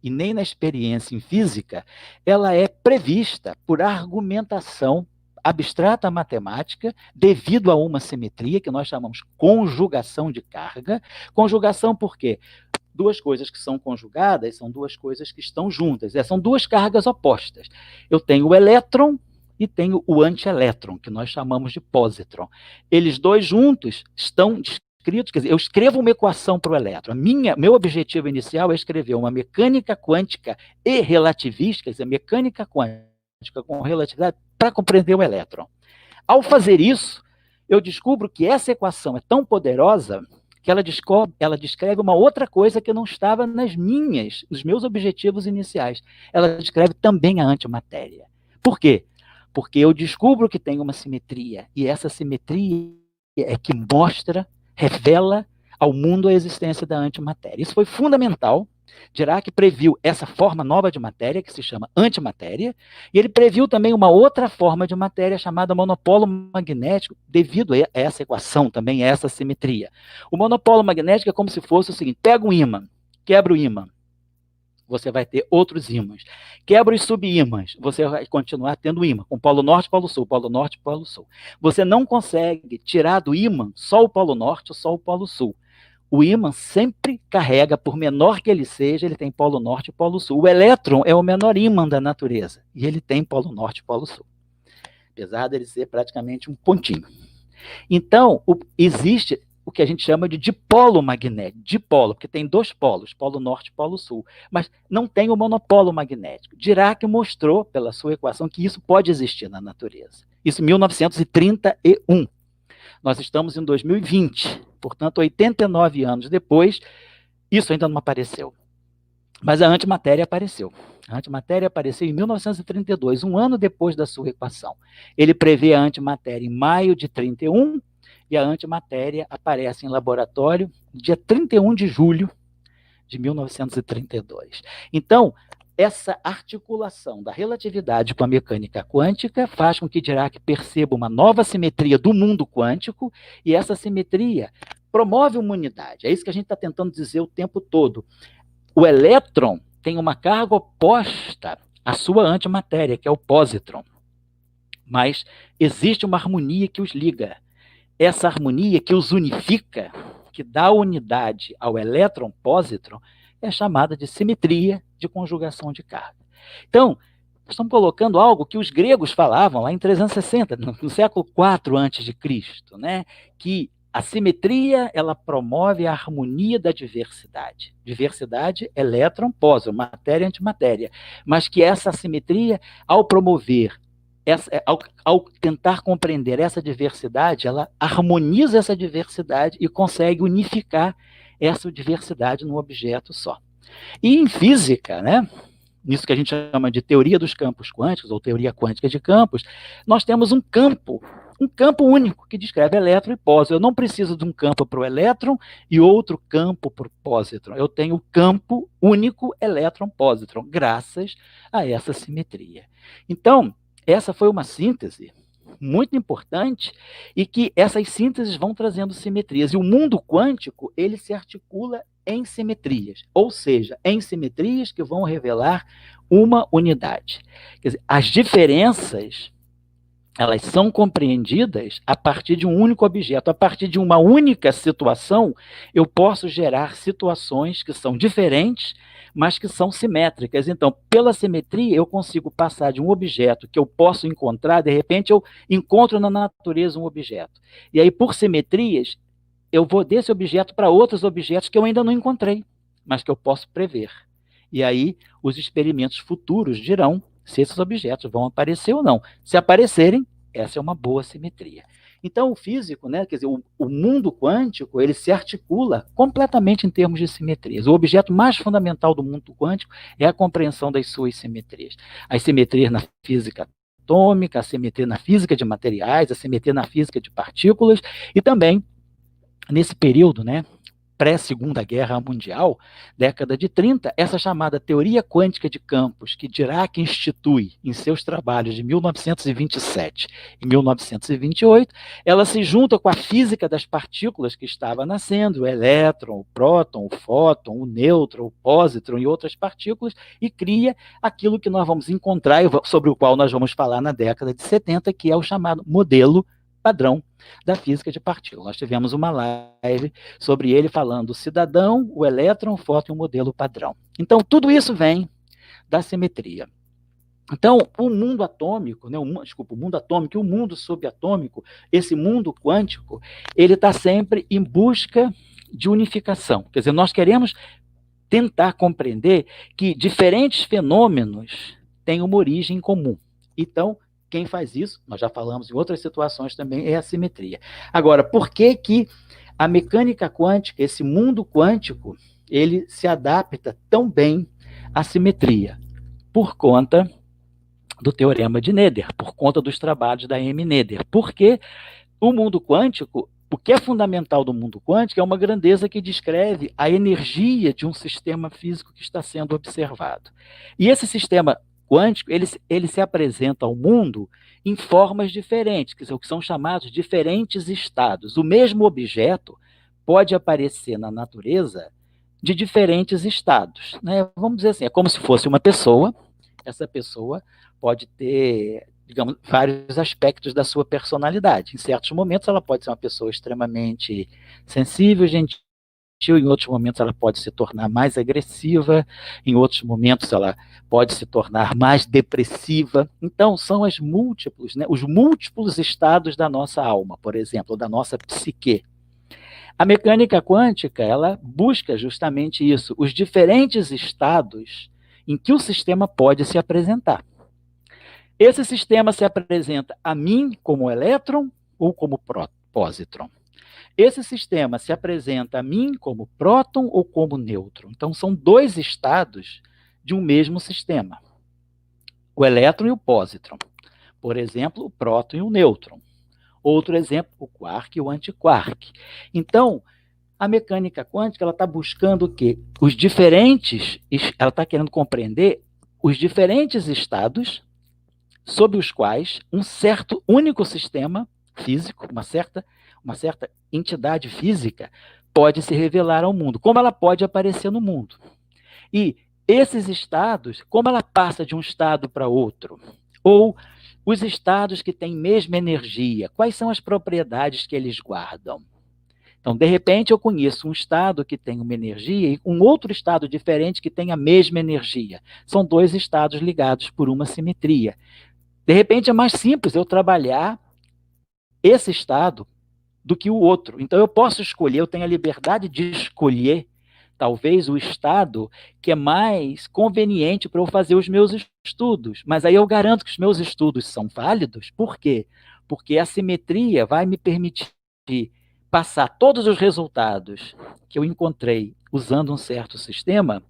e nem na experiência em física, ela é prevista por argumentação abstrata matemática devido a uma simetria que nós chamamos conjugação de carga. Conjugação por quê? Duas coisas que são conjugadas são duas coisas que estão juntas. São duas cargas opostas. Eu tenho o elétron e tenho o antielétron, que nós chamamos de pósitron. Eles dois juntos estão descritos, quer dizer, eu escrevo uma equação para o elétron. Meu objetivo inicial é escrever uma mecânica quântica e relativística, quer dizer, mecânica quântica com relatividade, para compreender o elétron. Ao fazer isso, eu descubro que essa equação é tão poderosa que ela descreve uma outra coisa que não estava nos meus objetivos iniciais. Ela descreve também a antimatéria. Por quê? Porque eu descubro que tem uma simetria, e essa simetria é que revela ao mundo a existência da antimatéria. Isso foi fundamental. Dirac previu essa forma nova de matéria, que se chama antimatéria, e ele previu também uma outra forma de matéria chamada monopolo magnético, devido a essa equação também, a essa simetria. O monopolo magnético é como se fosse o seguinte: pega um ímã, quebra o ímã, você vai ter outros ímãs. Quebra os subímãs, você vai continuar tendo ímã, com polo norte, polo sul, polo norte, polo sul. Você não consegue tirar do ímã só o polo norte ou só o polo sul. O ímã sempre carrega, por menor que ele seja, ele tem polo norte e polo sul. O elétron é o menor ímã da natureza, e ele tem polo norte e polo sul. Apesar dele ser praticamente um pontinho. Então, existe o que a gente chama de dipolo magnético. Dipolo, porque tem dois polos, polo norte e polo sul. Mas não tem o monopolo magnético. Dirac mostrou, pela sua equação, que isso pode existir na natureza. Isso em 1931. Nós estamos em 2020, portanto, 89 anos depois, isso ainda não apareceu. Mas a antimatéria apareceu. A antimatéria apareceu em 1932, um ano depois da sua equação. Ele prevê a antimatéria em maio de 31, e a antimatéria aparece em laboratório no dia 31 de julho de 1932. Então, essa articulação da relatividade com a mecânica quântica faz com que Dirac perceba uma nova simetria do mundo quântico, e essa simetria promove uma unidade. É isso que a gente está tentando dizer o tempo todo. O elétron tem uma carga oposta à sua antimatéria, que é o pósitron. Mas existe uma harmonia que os liga. Essa harmonia que os unifica, que dá unidade ao elétron-pósitron, é chamada de simetria de conjugação de carga. Então, estamos colocando algo que os gregos falavam lá em 360, no século IV a.C., né? Que A simetria, ela promove a harmonia da diversidade. Diversidade, elétron, pósitron, matéria, antimatéria. Mas que essa simetria, ao promover, ao tentar compreender essa diversidade, ela harmoniza essa diversidade e consegue unificar essa diversidade num objeto só. E em física, né, nisso que a gente chama de teoria dos campos quânticos, ou teoria quântica de campos, nós temos um campo único que descreve elétron e pósitron. Eu não preciso de um campo para o elétron e outro campo para o pósitron. Eu tenho o campo único elétron-pósitron, graças a essa simetria. Então, essa foi uma síntese muito importante e que essas sínteses vão trazendo simetrias. E o mundo quântico, ele se articula em simetrias, ou seja, em simetrias que vão revelar uma unidade. Quer dizer, as diferenças, elas são compreendidas a partir de um único objeto. A partir de uma única situação, eu posso gerar situações que são diferentes, mas que são simétricas. Então, pela simetria, eu consigo passar de um objeto que eu posso encontrar, de repente eu encontro na natureza um objeto. E aí, por simetrias, eu vou desse objeto para outros objetos que eu ainda não encontrei, mas que eu posso prever. E aí, os experimentos futuros dirão se esses objetos vão aparecer ou não. Se aparecerem, essa é uma boa simetria. Então, o físico, né, quer dizer, o mundo quântico, ele se articula completamente em termos de simetrias. O objeto mais fundamental do mundo quântico é a compreensão das suas simetrias. As simetrias na física atômica, a simetria na física de materiais, a simetria na física de partículas, e também, nesse período, né, pré-Segunda Guerra Mundial, década de 30, essa chamada teoria quântica de campos, que Dirac institui em seus trabalhos de 1927 e 1928, ela se junta com a física das partículas que estava nascendo, o elétron, o próton, o fóton, o nêutron, o pósitron e outras partículas, e cria aquilo que nós vamos encontrar, sobre o qual nós vamos falar na década de 70, que é o chamado modelo padrão da física de partículas. Nós tivemos uma live sobre ele falando o cidadão, o elétron, o fóton e o modelo padrão. Então, tudo isso vem da simetria. Então, o mundo atômico, né, o mundo atômico e o mundo subatômico, esse mundo quântico, ele está sempre em busca de unificação. Quer dizer, nós queremos tentar compreender que diferentes fenômenos têm uma origem comum. Então, quem faz isso, nós já falamos em outras situações também, é a simetria. Agora, por que que a mecânica quântica, esse mundo quântico, ele se adapta tão bem à simetria? Por conta do teorema de Noether, por conta dos trabalhos da M. Noether. Porque o mundo quântico, o que é fundamental do mundo quântico é uma grandeza que descreve a energia de um sistema físico que está sendo observado. E esse sistema quântico, ele se apresenta ao mundo em formas diferentes, que são chamados diferentes estados. O mesmo objeto pode aparecer na natureza de diferentes estados, né? Vamos dizer assim, é como se fosse uma pessoa, essa pessoa pode ter, digamos, vários aspectos da sua personalidade. Em certos momentos ela pode ser uma pessoa extremamente sensível, gentil, em outros momentos ela pode se tornar mais agressiva, em outros momentos ela pode se tornar mais depressiva. Então, são os múltiplos estados da nossa alma, por exemplo, da nossa psique. A mecânica quântica, ela busca justamente isso, os diferentes estados em que o sistema pode se apresentar. Esse sistema se apresenta a mim como elétron ou como pósitron. Esse sistema se apresenta a mim como próton ou como nêutron. Então, são dois estados de um mesmo sistema. O elétron e o pósitron. Por exemplo, o próton e o nêutron. Outro exemplo, o quark e o antiquark. Então, a mecânica quântica ela está buscando o quê? Ela está querendo compreender os diferentes estados sob os quais um certo único sistema físico, uma certa entidade física pode se revelar ao mundo, como ela pode aparecer no mundo. E esses estados, como ela passa de um estado para outro, ou os estados que têm mesma energia, quais são as propriedades que eles guardam? Então, de repente, eu conheço um estado que tem uma energia e um outro estado diferente que tem a mesma energia. São dois estados ligados por uma simetria. De repente, é mais simples eu trabalhar esse estado do que o outro. Então, eu posso escolher, eu tenho a liberdade de escolher, talvez, o estado que é mais conveniente para eu fazer os meus estudos. Mas aí eu garanto que os meus estudos são válidos. Por quê? Porque a simetria vai me permitir passar todos os resultados que eu encontrei usando um certo sistema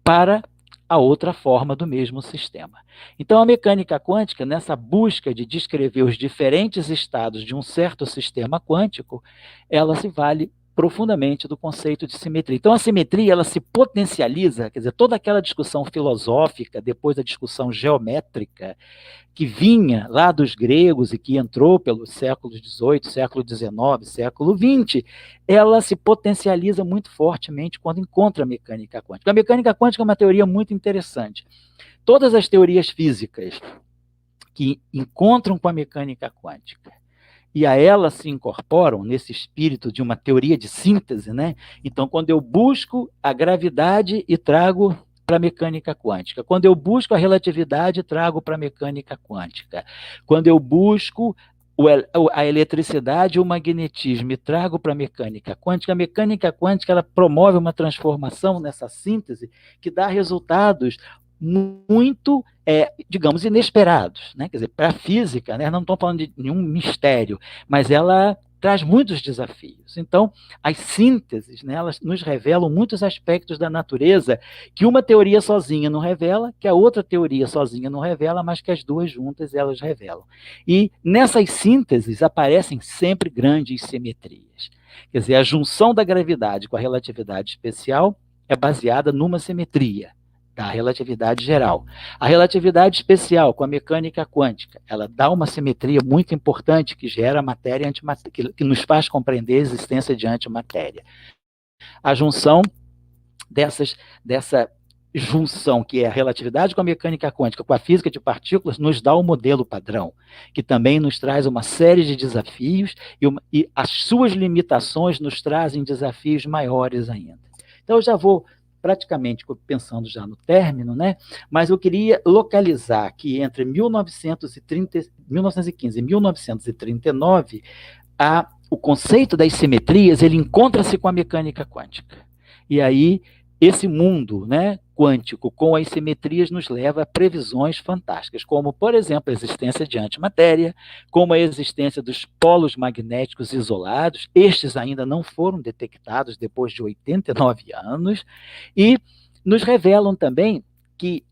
para a outra forma do mesmo sistema. Então, a mecânica quântica, nessa busca de descrever os diferentes estados de um certo sistema quântico, ela se vale profundamente do conceito de simetria. Então, a simetria, ela se potencializa, quer dizer, toda aquela discussão filosófica, depois da discussão geométrica, que vinha lá dos gregos e que entrou pelos séculos XVIII, século XIX, século XX, ela se potencializa muito fortemente quando encontra a mecânica quântica. A mecânica quântica é uma teoria muito interessante. Todas as teorias físicas que encontram com a mecânica quântica e a ela se incorporam nesse espírito de uma teoria de síntese, né? Então, quando eu busco a gravidade e trago para a mecânica quântica, quando eu busco a relatividade, trago para a mecânica quântica, quando eu busco a eletricidade e o magnetismo e trago para a mecânica quântica ela promove uma transformação nessa síntese que dá resultados muito, digamos, inesperados, né? Quer dizer, para a física, né, não estou falando de nenhum mistério, mas ela traz muitos desafios. Então, as sínteses, né, elas nos revelam muitos aspectos da natureza que uma teoria sozinha não revela, que a outra teoria sozinha não revela, mas que as duas juntas elas revelam. E nessas sínteses aparecem sempre grandes simetrias. Quer dizer, a junção da gravidade com a relatividade especial é baseada numa simetria da relatividade geral. A relatividade especial com a mecânica quântica, ela dá uma simetria muito importante que gera matéria antimatéria, que nos faz compreender a existência de antimatéria. A junção dessa junção, que é a relatividade com a mecânica quântica, com a física de partículas, nos dá o modelo padrão, que também nos traz uma série de desafios e as suas limitações nos trazem desafios maiores ainda. Então, eu já vou praticamente pensando já no término, né? Mas eu queria localizar que entre 1915 e 1939, o conceito das simetrias, ele encontra-se com a mecânica quântica. E aí, esse mundo, né, quântico com as simetrias nos leva a previsões fantásticas, como, por exemplo, a existência de antimatéria, como a existência dos polos magnéticos isolados, estes ainda não foram detectados depois de 89 anos, e nos revelam também que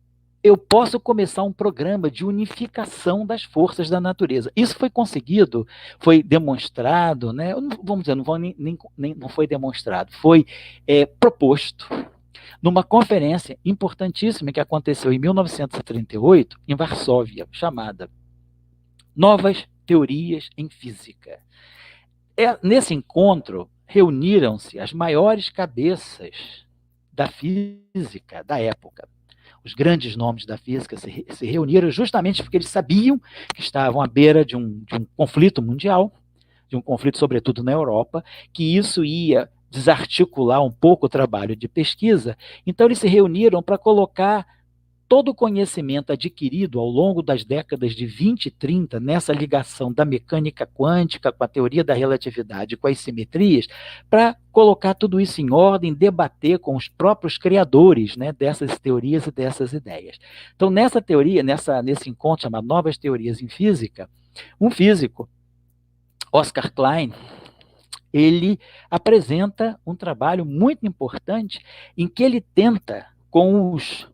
eu posso começar um programa de unificação das forças da natureza. Isso foi conseguido, foi demonstrado, né? Vamos dizer, não foi demonstrado, foi proposto numa conferência importantíssima que aconteceu em 1938, em Varsóvia, chamada Novas Teorias em Física. Nesse encontro, reuniram-se as maiores cabeças da física da época. Os grandes nomes da física se reuniram justamente porque eles sabiam que estavam à beira de um conflito mundial, de um conflito, sobretudo na Europa, que isso ia desarticular um pouco o trabalho de pesquisa. Então, eles se reuniram para colocar todo o conhecimento adquirido ao longo das décadas de 20 e 30, nessa ligação da mecânica quântica com a teoria da relatividade, com as simetrias, para colocar tudo isso em ordem, debater com os próprios criadores, né, dessas teorias e dessas ideias. Então, nessa teoria, nesse encontro chamado Novas Teorias em Física, um físico, Oscar Klein, ele apresenta um trabalho muito importante em que ele tenta, com os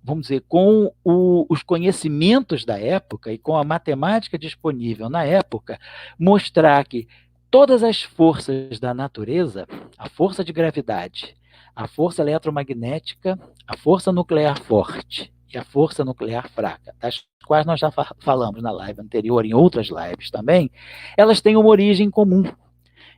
conhecimentos da época e com a matemática disponível na época, mostrar que todas as forças da natureza, a força de gravidade, a força eletromagnética, a força nuclear forte e a força nuclear fraca, das quais nós já falamos na live anterior, em outras lives também, elas têm uma origem comum.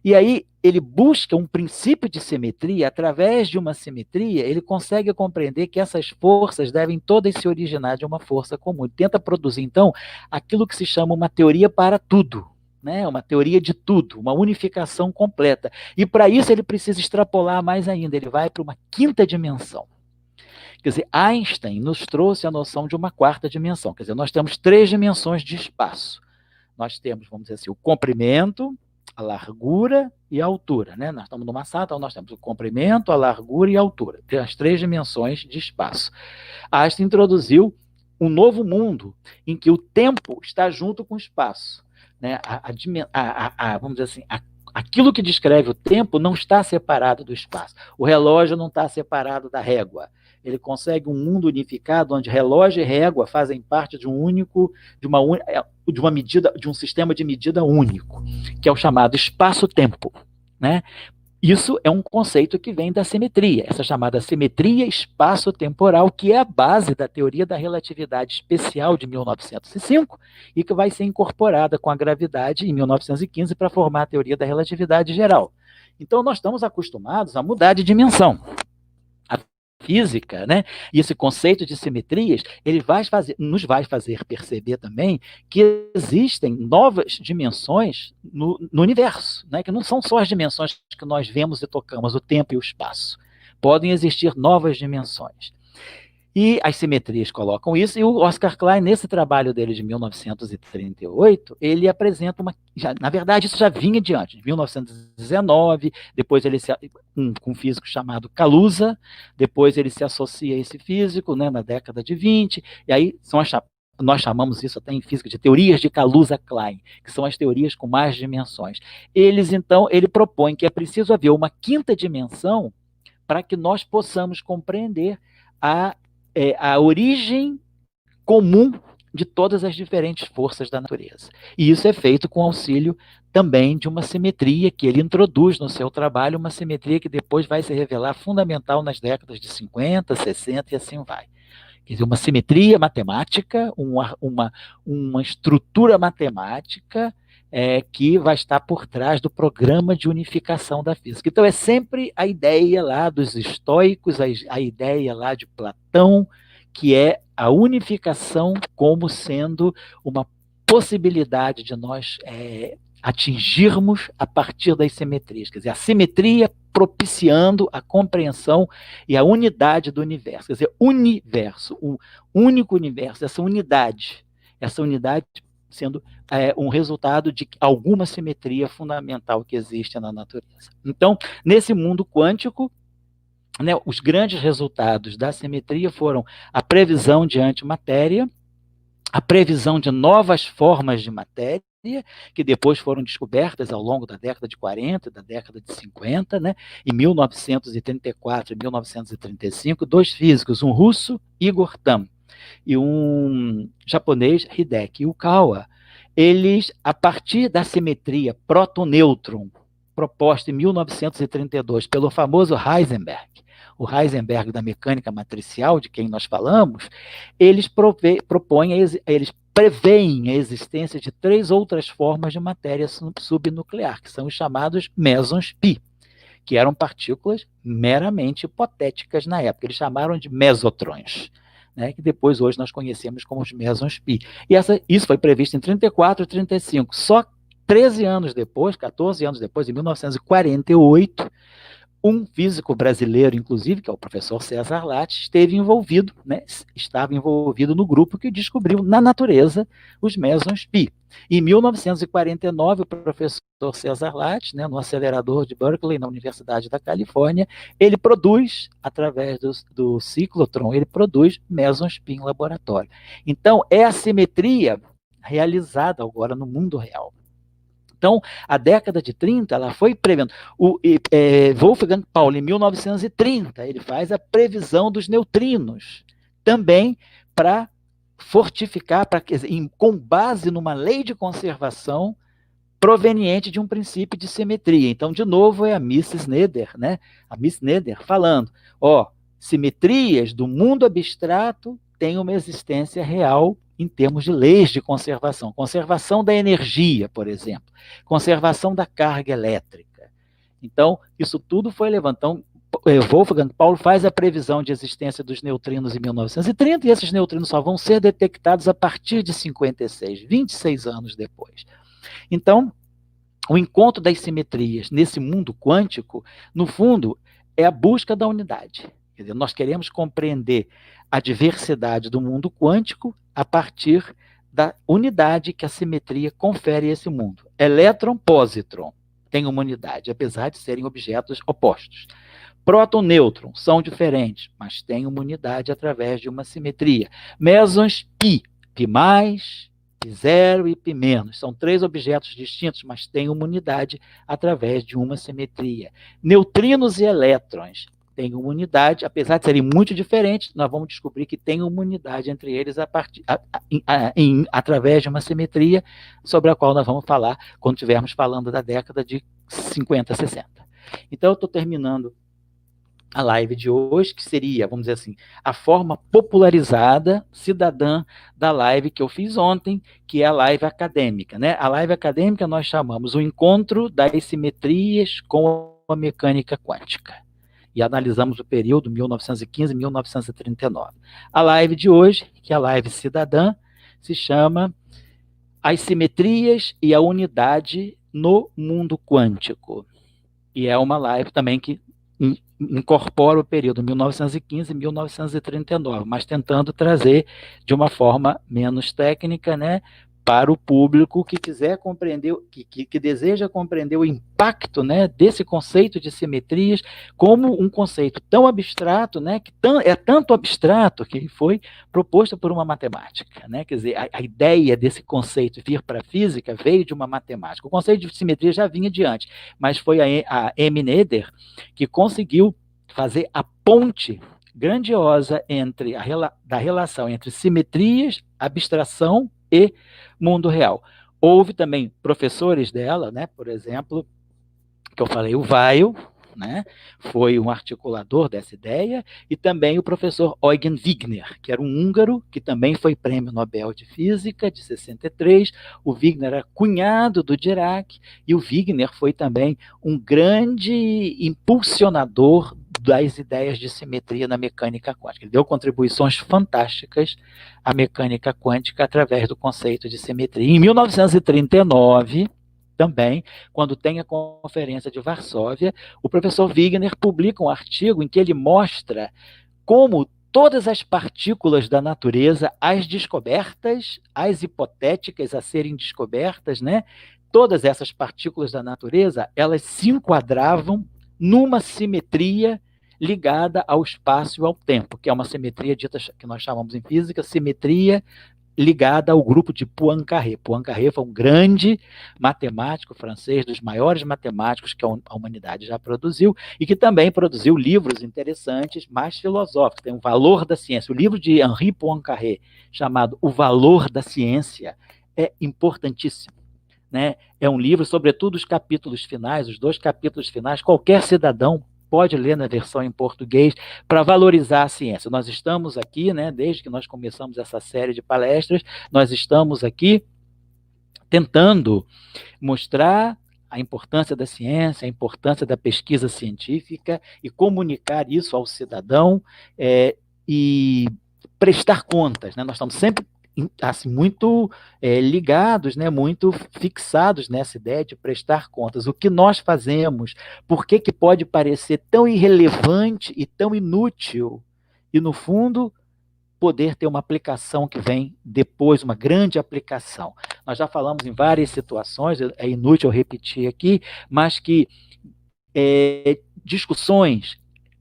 E aí ele busca um princípio de simetria, através de uma simetria, ele consegue compreender que essas forças devem todas se originar de uma força comum. Ele tenta produzir, então, aquilo que se chama uma teoria para tudo, né? Uma teoria de tudo, uma unificação completa. E para isso ele precisa extrapolar mais ainda, ele vai para uma quinta dimensão. Quer dizer, Einstein nos trouxe a noção de uma quarta dimensão. Quer dizer, nós temos 3 dimensões de espaço. Nós temos, vamos dizer assim, o comprimento, a largura e a altura, né? Nós estamos numa sala, então nós temos o comprimento, a largura e a altura. Tem as 3 dimensões de espaço. Einstein introduziu um novo mundo em que o tempo está junto com o espaço, né? Vamos dizer assim, aquilo que descreve o tempo não está separado do espaço. O relógio não está separado da régua. Ele consegue um mundo unificado onde relógio e régua fazem parte de uma medida, de um sistema de medida único, que é o chamado espaço-tempo, né? Isso é um conceito que vem da simetria, essa chamada simetria espaço-temporal, que é a base da teoria da relatividade especial de 1905 e que vai ser incorporada com a gravidade em 1915 para formar a teoria da relatividade geral. Então, nós estamos acostumados a mudar de dimensão. A física, né? E esse conceito de simetrias, ele nos vai fazer perceber também que existem novas dimensões no universo, né? Que não são só as dimensões que nós vemos e tocamos, o tempo e o espaço. Podem existir novas dimensões. E as simetrias colocam isso, e o Oscar Klein, nesse trabalho dele de 1938, ele apresenta na verdade, isso já vinha de antes, de 1919, depois ele com um físico chamado Kaluza, depois ele se associa a esse físico, né, na década de 20, e aí nós chamamos isso até em física de teorias de Kaluza-Klein, que são as teorias com mais dimensões. Ele propõe que é preciso haver uma quinta dimensão para que nós possamos compreender a origem comum de todas as diferentes forças da natureza. E isso é feito com auxílio também de uma simetria que ele introduz no seu trabalho, uma simetria que depois vai se revelar fundamental nas décadas de 50, 60 e assim vai. Quer dizer, uma simetria matemática, uma estrutura matemática que vai estar por trás do programa de unificação da física. Então, é sempre a ideia lá dos estoicos, a ideia lá de Platão, que é a unificação como sendo uma possibilidade de nós atingirmos a partir das simetrias. Quer dizer, a simetria propiciando a compreensão e a unidade do universo. Quer dizer, universo, um único universo, essa unidade sendo um resultado de alguma simetria fundamental que existe na natureza. Então, nesse mundo quântico, né, os grandes resultados da simetria foram a previsão de antimatéria, a previsão de novas formas de matéria, que depois foram descobertas ao longo da década de 40 e da década de 50, né? Em 1934 e 1935, 2 físicos, um russo, Igor Tamm, e um japonês, Hideki Yukawa, eles, a partir da simetria próton-nêutron, proposta em 1932 pelo famoso Heisenberg, o Heisenberg da mecânica matricial, de quem nós falamos, eles preveem a existência de 3 outras formas de matéria subnuclear, que são os chamados mesons pi, que eram partículas meramente hipotéticas na época. Eles chamaram de mesotrons, né, que depois hoje nós conhecemos como os mesons pi. E isso foi previsto em 34 e 35. Só 14 anos depois, em 1948, um físico brasileiro, inclusive, que é o professor César Lattes, estava envolvido no grupo que descobriu na natureza os mesons pi. Em 1949, o professor César Lattes, né, no acelerador de Berkeley, na Universidade da Califórnia, ele produz, através do ciclotron, ele produz mesons pi em laboratório. Então, é a simetria realizada agora no mundo real. Então, a década de 30, ela foi prevendo. Wolfgang Pauli, em 1930, ele faz a previsão dos neutrinos, também para fortificar, com base numa lei de conservação proveniente de um princípio de simetria. Então, de novo, é a Miss Snyder, né? A Miss Snyder falando, simetrias do mundo abstrato têm uma existência real em termos de leis de conservação. Conservação da energia, por exemplo. Conservação da carga elétrica. Então, isso tudo foi levantado. Wolfgang Pauli faz a previsão de existência dos neutrinos em 1930, e esses neutrinos só vão ser detectados a partir de 56, 26 anos depois. Então, o encontro das simetrias nesse mundo quântico, no fundo, é a busca da unidade. Quer dizer, nós queremos compreender a diversidade do mundo quântico a partir da unidade que a simetria confere a esse mundo. Elétron, positron. têm uma unidade, apesar de serem objetos opostos. Próton e nêutron são diferentes, mas têm uma unidade através de uma simetria. Mesons, π, π+, π0 e π-. São 3 objetos distintos, mas têm uma unidade através de uma simetria. Neutrinos e elétrons têm uma unidade, apesar de serem muito diferentes, nós vamos descobrir que tem uma unidade entre eles através de uma simetria, sobre a qual nós vamos falar quando estivermos falando da década de 50, 60. Então, eu estou terminando a live de hoje, que seria, vamos dizer assim, a forma popularizada, cidadã da live que eu fiz ontem, que é a live acadêmica, né? A live acadêmica nós chamamos o encontro das simetrias com a mecânica quântica. E analisamos o período 1915-1939. A live de hoje, que é a live cidadã, se chama As Simetrias e a Unidade no Mundo Quântico. E é uma live também que incorpora o período 1915 e 1939, mas tentando trazer de uma forma menos técnica, né, para o público que quiser compreender, que deseja compreender o impacto, né, desse conceito de simetrias como um conceito tão abstrato, né, que é tanto abstrato que foi proposto por uma matemática, né, quer dizer, a ideia desse conceito vir para a física veio de uma matemática. O conceito de simetria já vinha de antes, mas foi a M. Noether que conseguiu fazer a ponte grandiosa da relação entre simetrias, abstração e mundo real. Houve também professores dela, né, por exemplo, que eu falei, o Weil, né, foi um articulador dessa ideia, e também o professor Eugen Wigner, que era um húngaro, que também foi prêmio Nobel de Física, de 63, o Wigner era cunhado do Dirac, e o Wigner foi também um grande impulsionador das ideias de simetria na mecânica quântica. Ele deu contribuições fantásticas à mecânica quântica através do conceito de simetria. Em 1939, também, quando tem a Conferência de Varsóvia, o professor Wigner publica um artigo em que ele mostra como todas as partículas da natureza, as descobertas, as hipotéticas a serem descobertas, né? Todas essas partículas da natureza, elas se enquadravam numa simetria ligada ao espaço e ao tempo, que é uma simetria dita, que nós chamamos em física, simetria ligada ao grupo de Poincaré. Poincaré foi um grande matemático francês, dos maiores matemáticos que a humanidade já produziu, e que também produziu livros interessantes, mais filosóficos. Tem o Valor da Ciência. O livro de Henri Poincaré, chamado O Valor da Ciência, é importantíssimo. Né? É um livro, sobretudo os capítulos finais, os 2 capítulos finais, qualquer cidadão pode ler na versão em português, para valorizar a ciência. Nós estamos aqui, né, desde que nós começamos essa série de palestras, nós estamos aqui tentando mostrar a importância da ciência, a importância da pesquisa científica e comunicar isso ao cidadão e prestar contas. Né? Nós estamos sempre assim, muito ligados, né, muito fixados nessa ideia de prestar contas. O que nós fazemos, por que pode parecer tão irrelevante e tão inútil, e, no fundo, poder ter uma aplicação que vem depois, uma grande aplicação. Nós já falamos em várias situações, é inútil eu repetir aqui, mas que discussões,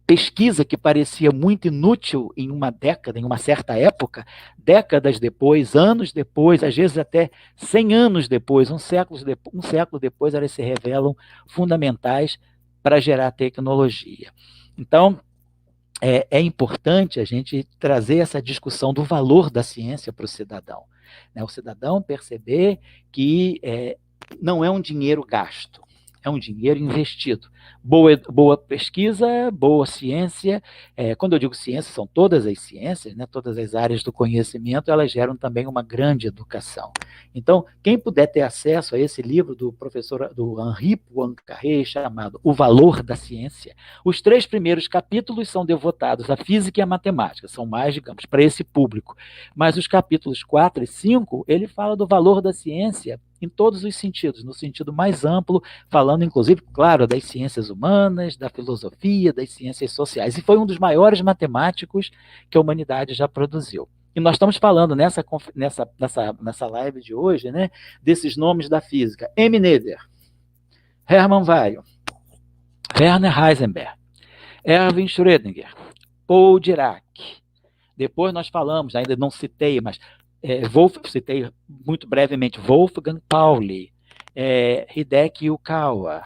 pesquisa que parecia muito inútil em uma década, em uma certa época, décadas depois, anos depois, às vezes até 100 anos depois, um século depois, elas se revelam fundamentais para gerar tecnologia. Então, é importante a gente trazer essa discussão do valor da ciência para o cidadão. Né? O cidadão perceber que não é um dinheiro gasto, é um dinheiro investido. Boa pesquisa, boa ciência. Quando eu digo ciência, são todas as ciências, né? Todas as áreas do conhecimento, elas geram também uma grande educação. Então, quem puder ter acesso a esse livro do Henri Poincaré, chamado O Valor da Ciência, os 3 primeiros capítulos são devotados à física e à matemática, são mais, digamos, para esse público. Mas os capítulos 4 e 5, ele fala do valor da ciência em todos os sentidos, no sentido mais amplo, falando, inclusive, claro, das ciências humanas, da filosofia, das ciências sociais. E foi um dos maiores matemáticos que a humanidade já produziu. E nós estamos falando nessa live de hoje, né, desses nomes da física. M. Noether, Hermann Weyl, Werner Heisenberg, Erwin Schrödinger, Paul Dirac. Depois nós falamos, ainda não citei, mas citei muito brevemente Wolfgang Pauli, Hideki Yukawa,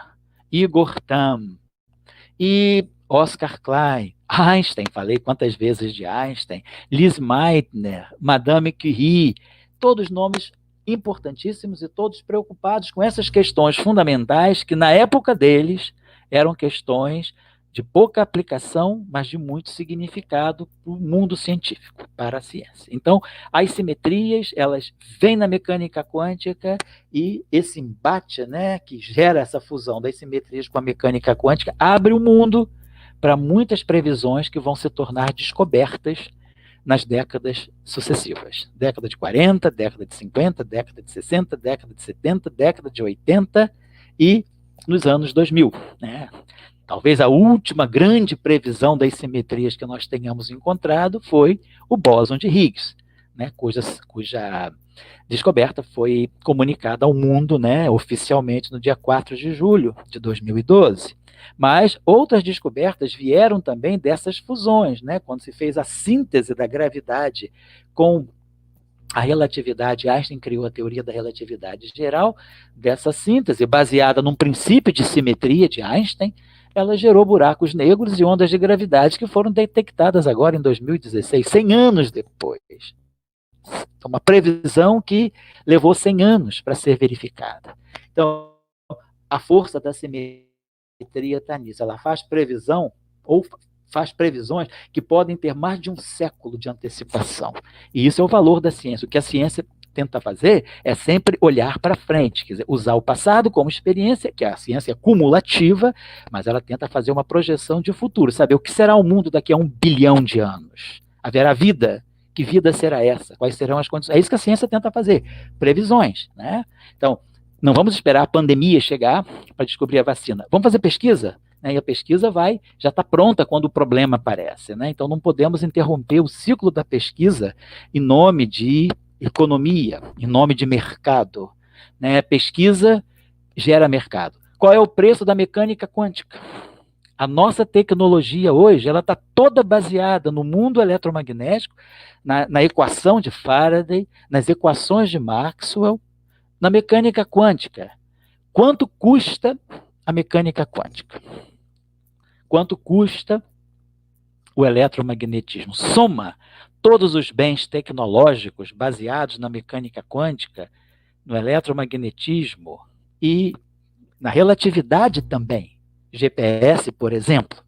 Igor Tamm e Oscar Klein, Einstein, falei quantas vezes de Einstein, Lise Meitner, Madame Curie, todos nomes importantíssimos e todos preocupados com essas questões fundamentais que na época deles eram questões de pouca aplicação, mas de muito significado para o mundo científico, para a ciência. Então, as simetrias, elas vêm na mecânica quântica e esse embate, né, que gera essa fusão das simetrias com a mecânica quântica, abre o mundo para muitas previsões que vão se tornar descobertas nas décadas sucessivas. Década de 40, década de 50, década de 60, década de 70, década de 80 e nos anos 2000, né? Talvez a última grande previsão das simetrias que nós tenhamos encontrado foi o bóson de Higgs, né, cuja descoberta foi comunicada ao mundo, né, oficialmente no dia 4 de julho de 2012. Mas outras descobertas vieram também dessas fusões, né, quando se fez a síntese da gravidade com a relatividade. Einstein criou a teoria da relatividade geral. Dessa síntese, baseada num princípio de simetria de Einstein, ela gerou buracos negros e ondas de gravidade que foram detectadas agora em 2016, 100 anos depois. Uma previsão que levou 100 anos para ser verificada. Então, a força da simetria está nisso. Ela faz previsão, ou faz previsões que podem ter mais de um século de antecipação. E isso é o valor da ciência. O que a ciência tenta fazer é sempre olhar para frente, quer dizer, usar o passado como experiência, que a ciência é cumulativa, mas ela tenta fazer uma projeção de futuro, saber o que será o mundo daqui a 1 bilhão de anos. Haverá vida? Que vida será essa? Quais serão as condições? É isso que a ciência tenta fazer, previsões, né? Então, não vamos esperar a pandemia chegar para descobrir a vacina. Vamos fazer pesquisa? E a pesquisa já está pronta quando o problema aparece, né? Então, não podemos interromper o ciclo da pesquisa em nome de economia, em nome de mercado, né? Pesquisa gera mercado. Qual é o preço da mecânica quântica? A nossa tecnologia hoje, ela está toda baseada no mundo eletromagnético, na equação de Faraday, nas equações de Maxwell, na mecânica quântica. Quanto custa a mecânica quântica? Quanto custa o eletromagnetismo? Soma todos os bens tecnológicos baseados na mecânica quântica, no eletromagnetismo e na relatividade também. GPS, por exemplo,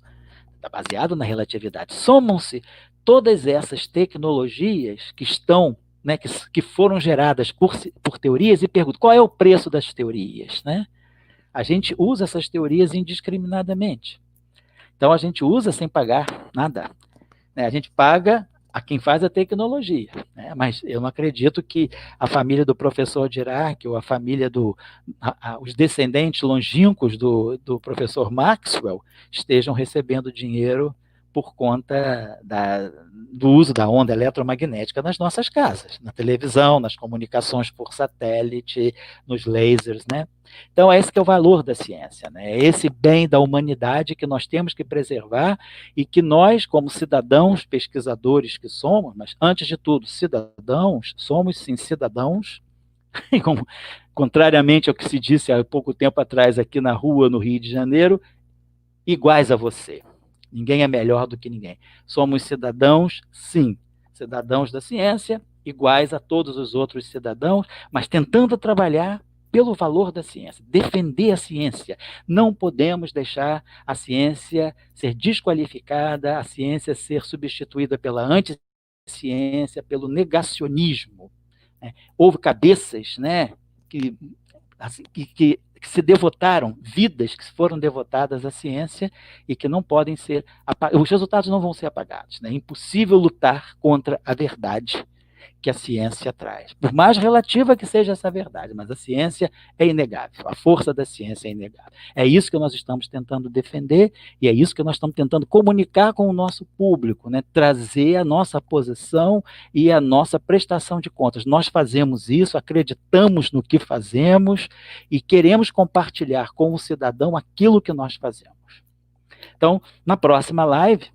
está baseado na relatividade. Somam-se todas essas tecnologias que estão, né, que foram geradas por teorias, e pergunto, qual é o preço das teorias, né? A gente usa essas teorias indiscriminadamente. Então, a gente usa sem pagar nada, né? A gente paga a quem faz a tecnologia, né? Mas eu não acredito que a família do professor Dirac ou a família os descendentes longínquos do professor Maxwell estejam recebendo dinheiro por conta do uso da onda eletromagnética nas nossas casas, na televisão, nas comunicações por satélite, nos lasers, né? Então, esse que é o valor da ciência, né? É esse bem da humanidade que nós temos que preservar e que nós, como cidadãos, pesquisadores que somos, mas antes de tudo, cidadãos, somos sim cidadãos, contrariamente ao que se disse há pouco tempo atrás aqui na rua, no Rio de Janeiro, iguais a você. Ninguém é melhor do que ninguém. Somos cidadãos, sim, cidadãos da ciência, iguais a todos os outros cidadãos, mas tentando trabalhar pelo valor da ciência, defender a ciência. Não podemos deixar a ciência ser desqualificada, a ciência ser substituída pela anticiência, pelo negacionismo, né? Houve cabeças, né, que se devotaram, vidas que foram devotadas à ciência e que não podem ser apagadas. Os resultados não vão ser apagados, né? É impossível lutar contra a verdade. que a ciência traz. Por mais relativa que seja essa verdade, mas a ciência é inegável, a força da ciência é inegável. É isso que nós estamos tentando defender e é isso que nós estamos tentando comunicar com o nosso público, né? Trazer a nossa posição e a nossa prestação de contas. Nós fazemos isso, acreditamos no que fazemos e queremos compartilhar com o cidadão aquilo que nós fazemos. Então, na próxima live,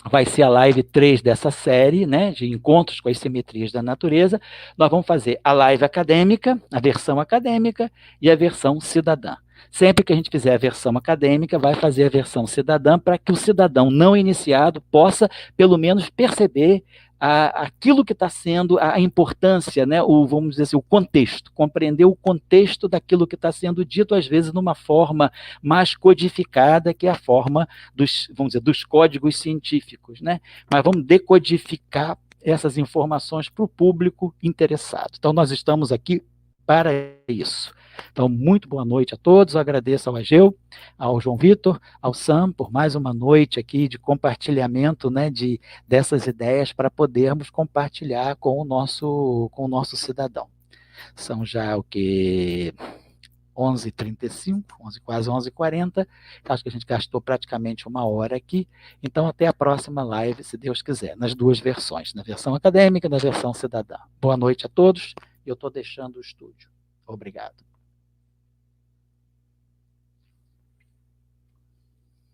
vai ser a live 3 dessa série, né, de encontros com as simetrias da natureza. Nós vamos fazer a live acadêmica, a versão acadêmica e a versão cidadã. Sempre que a gente fizer a versão acadêmica, vai fazer a versão cidadã para que o cidadão não iniciado possa, pelo menos, perceber aquilo que está sendo a importância, né, vamos dizer assim, o contexto, compreender o contexto daquilo que está sendo dito, às vezes, numa forma mais codificada, que é a forma dos, vamos dizer, dos códigos científicos, né? Mas vamos decodificar essas informações para o público interessado. Então, nós estamos aqui para isso. Então, muito boa noite a todos. Eu agradeço ao Ageu, ao João Vitor, ao Sam, por mais uma noite aqui de compartilhamento, né, dessas ideias para podermos compartilhar com o nosso cidadão. São já o que 11h35, quase 11h40, acho que a gente gastou praticamente 1 hora aqui, então até a próxima live, se Deus quiser, nas duas versões, na versão acadêmica e na versão cidadã. Boa noite a todos, eu estou deixando o estúdio. Obrigado.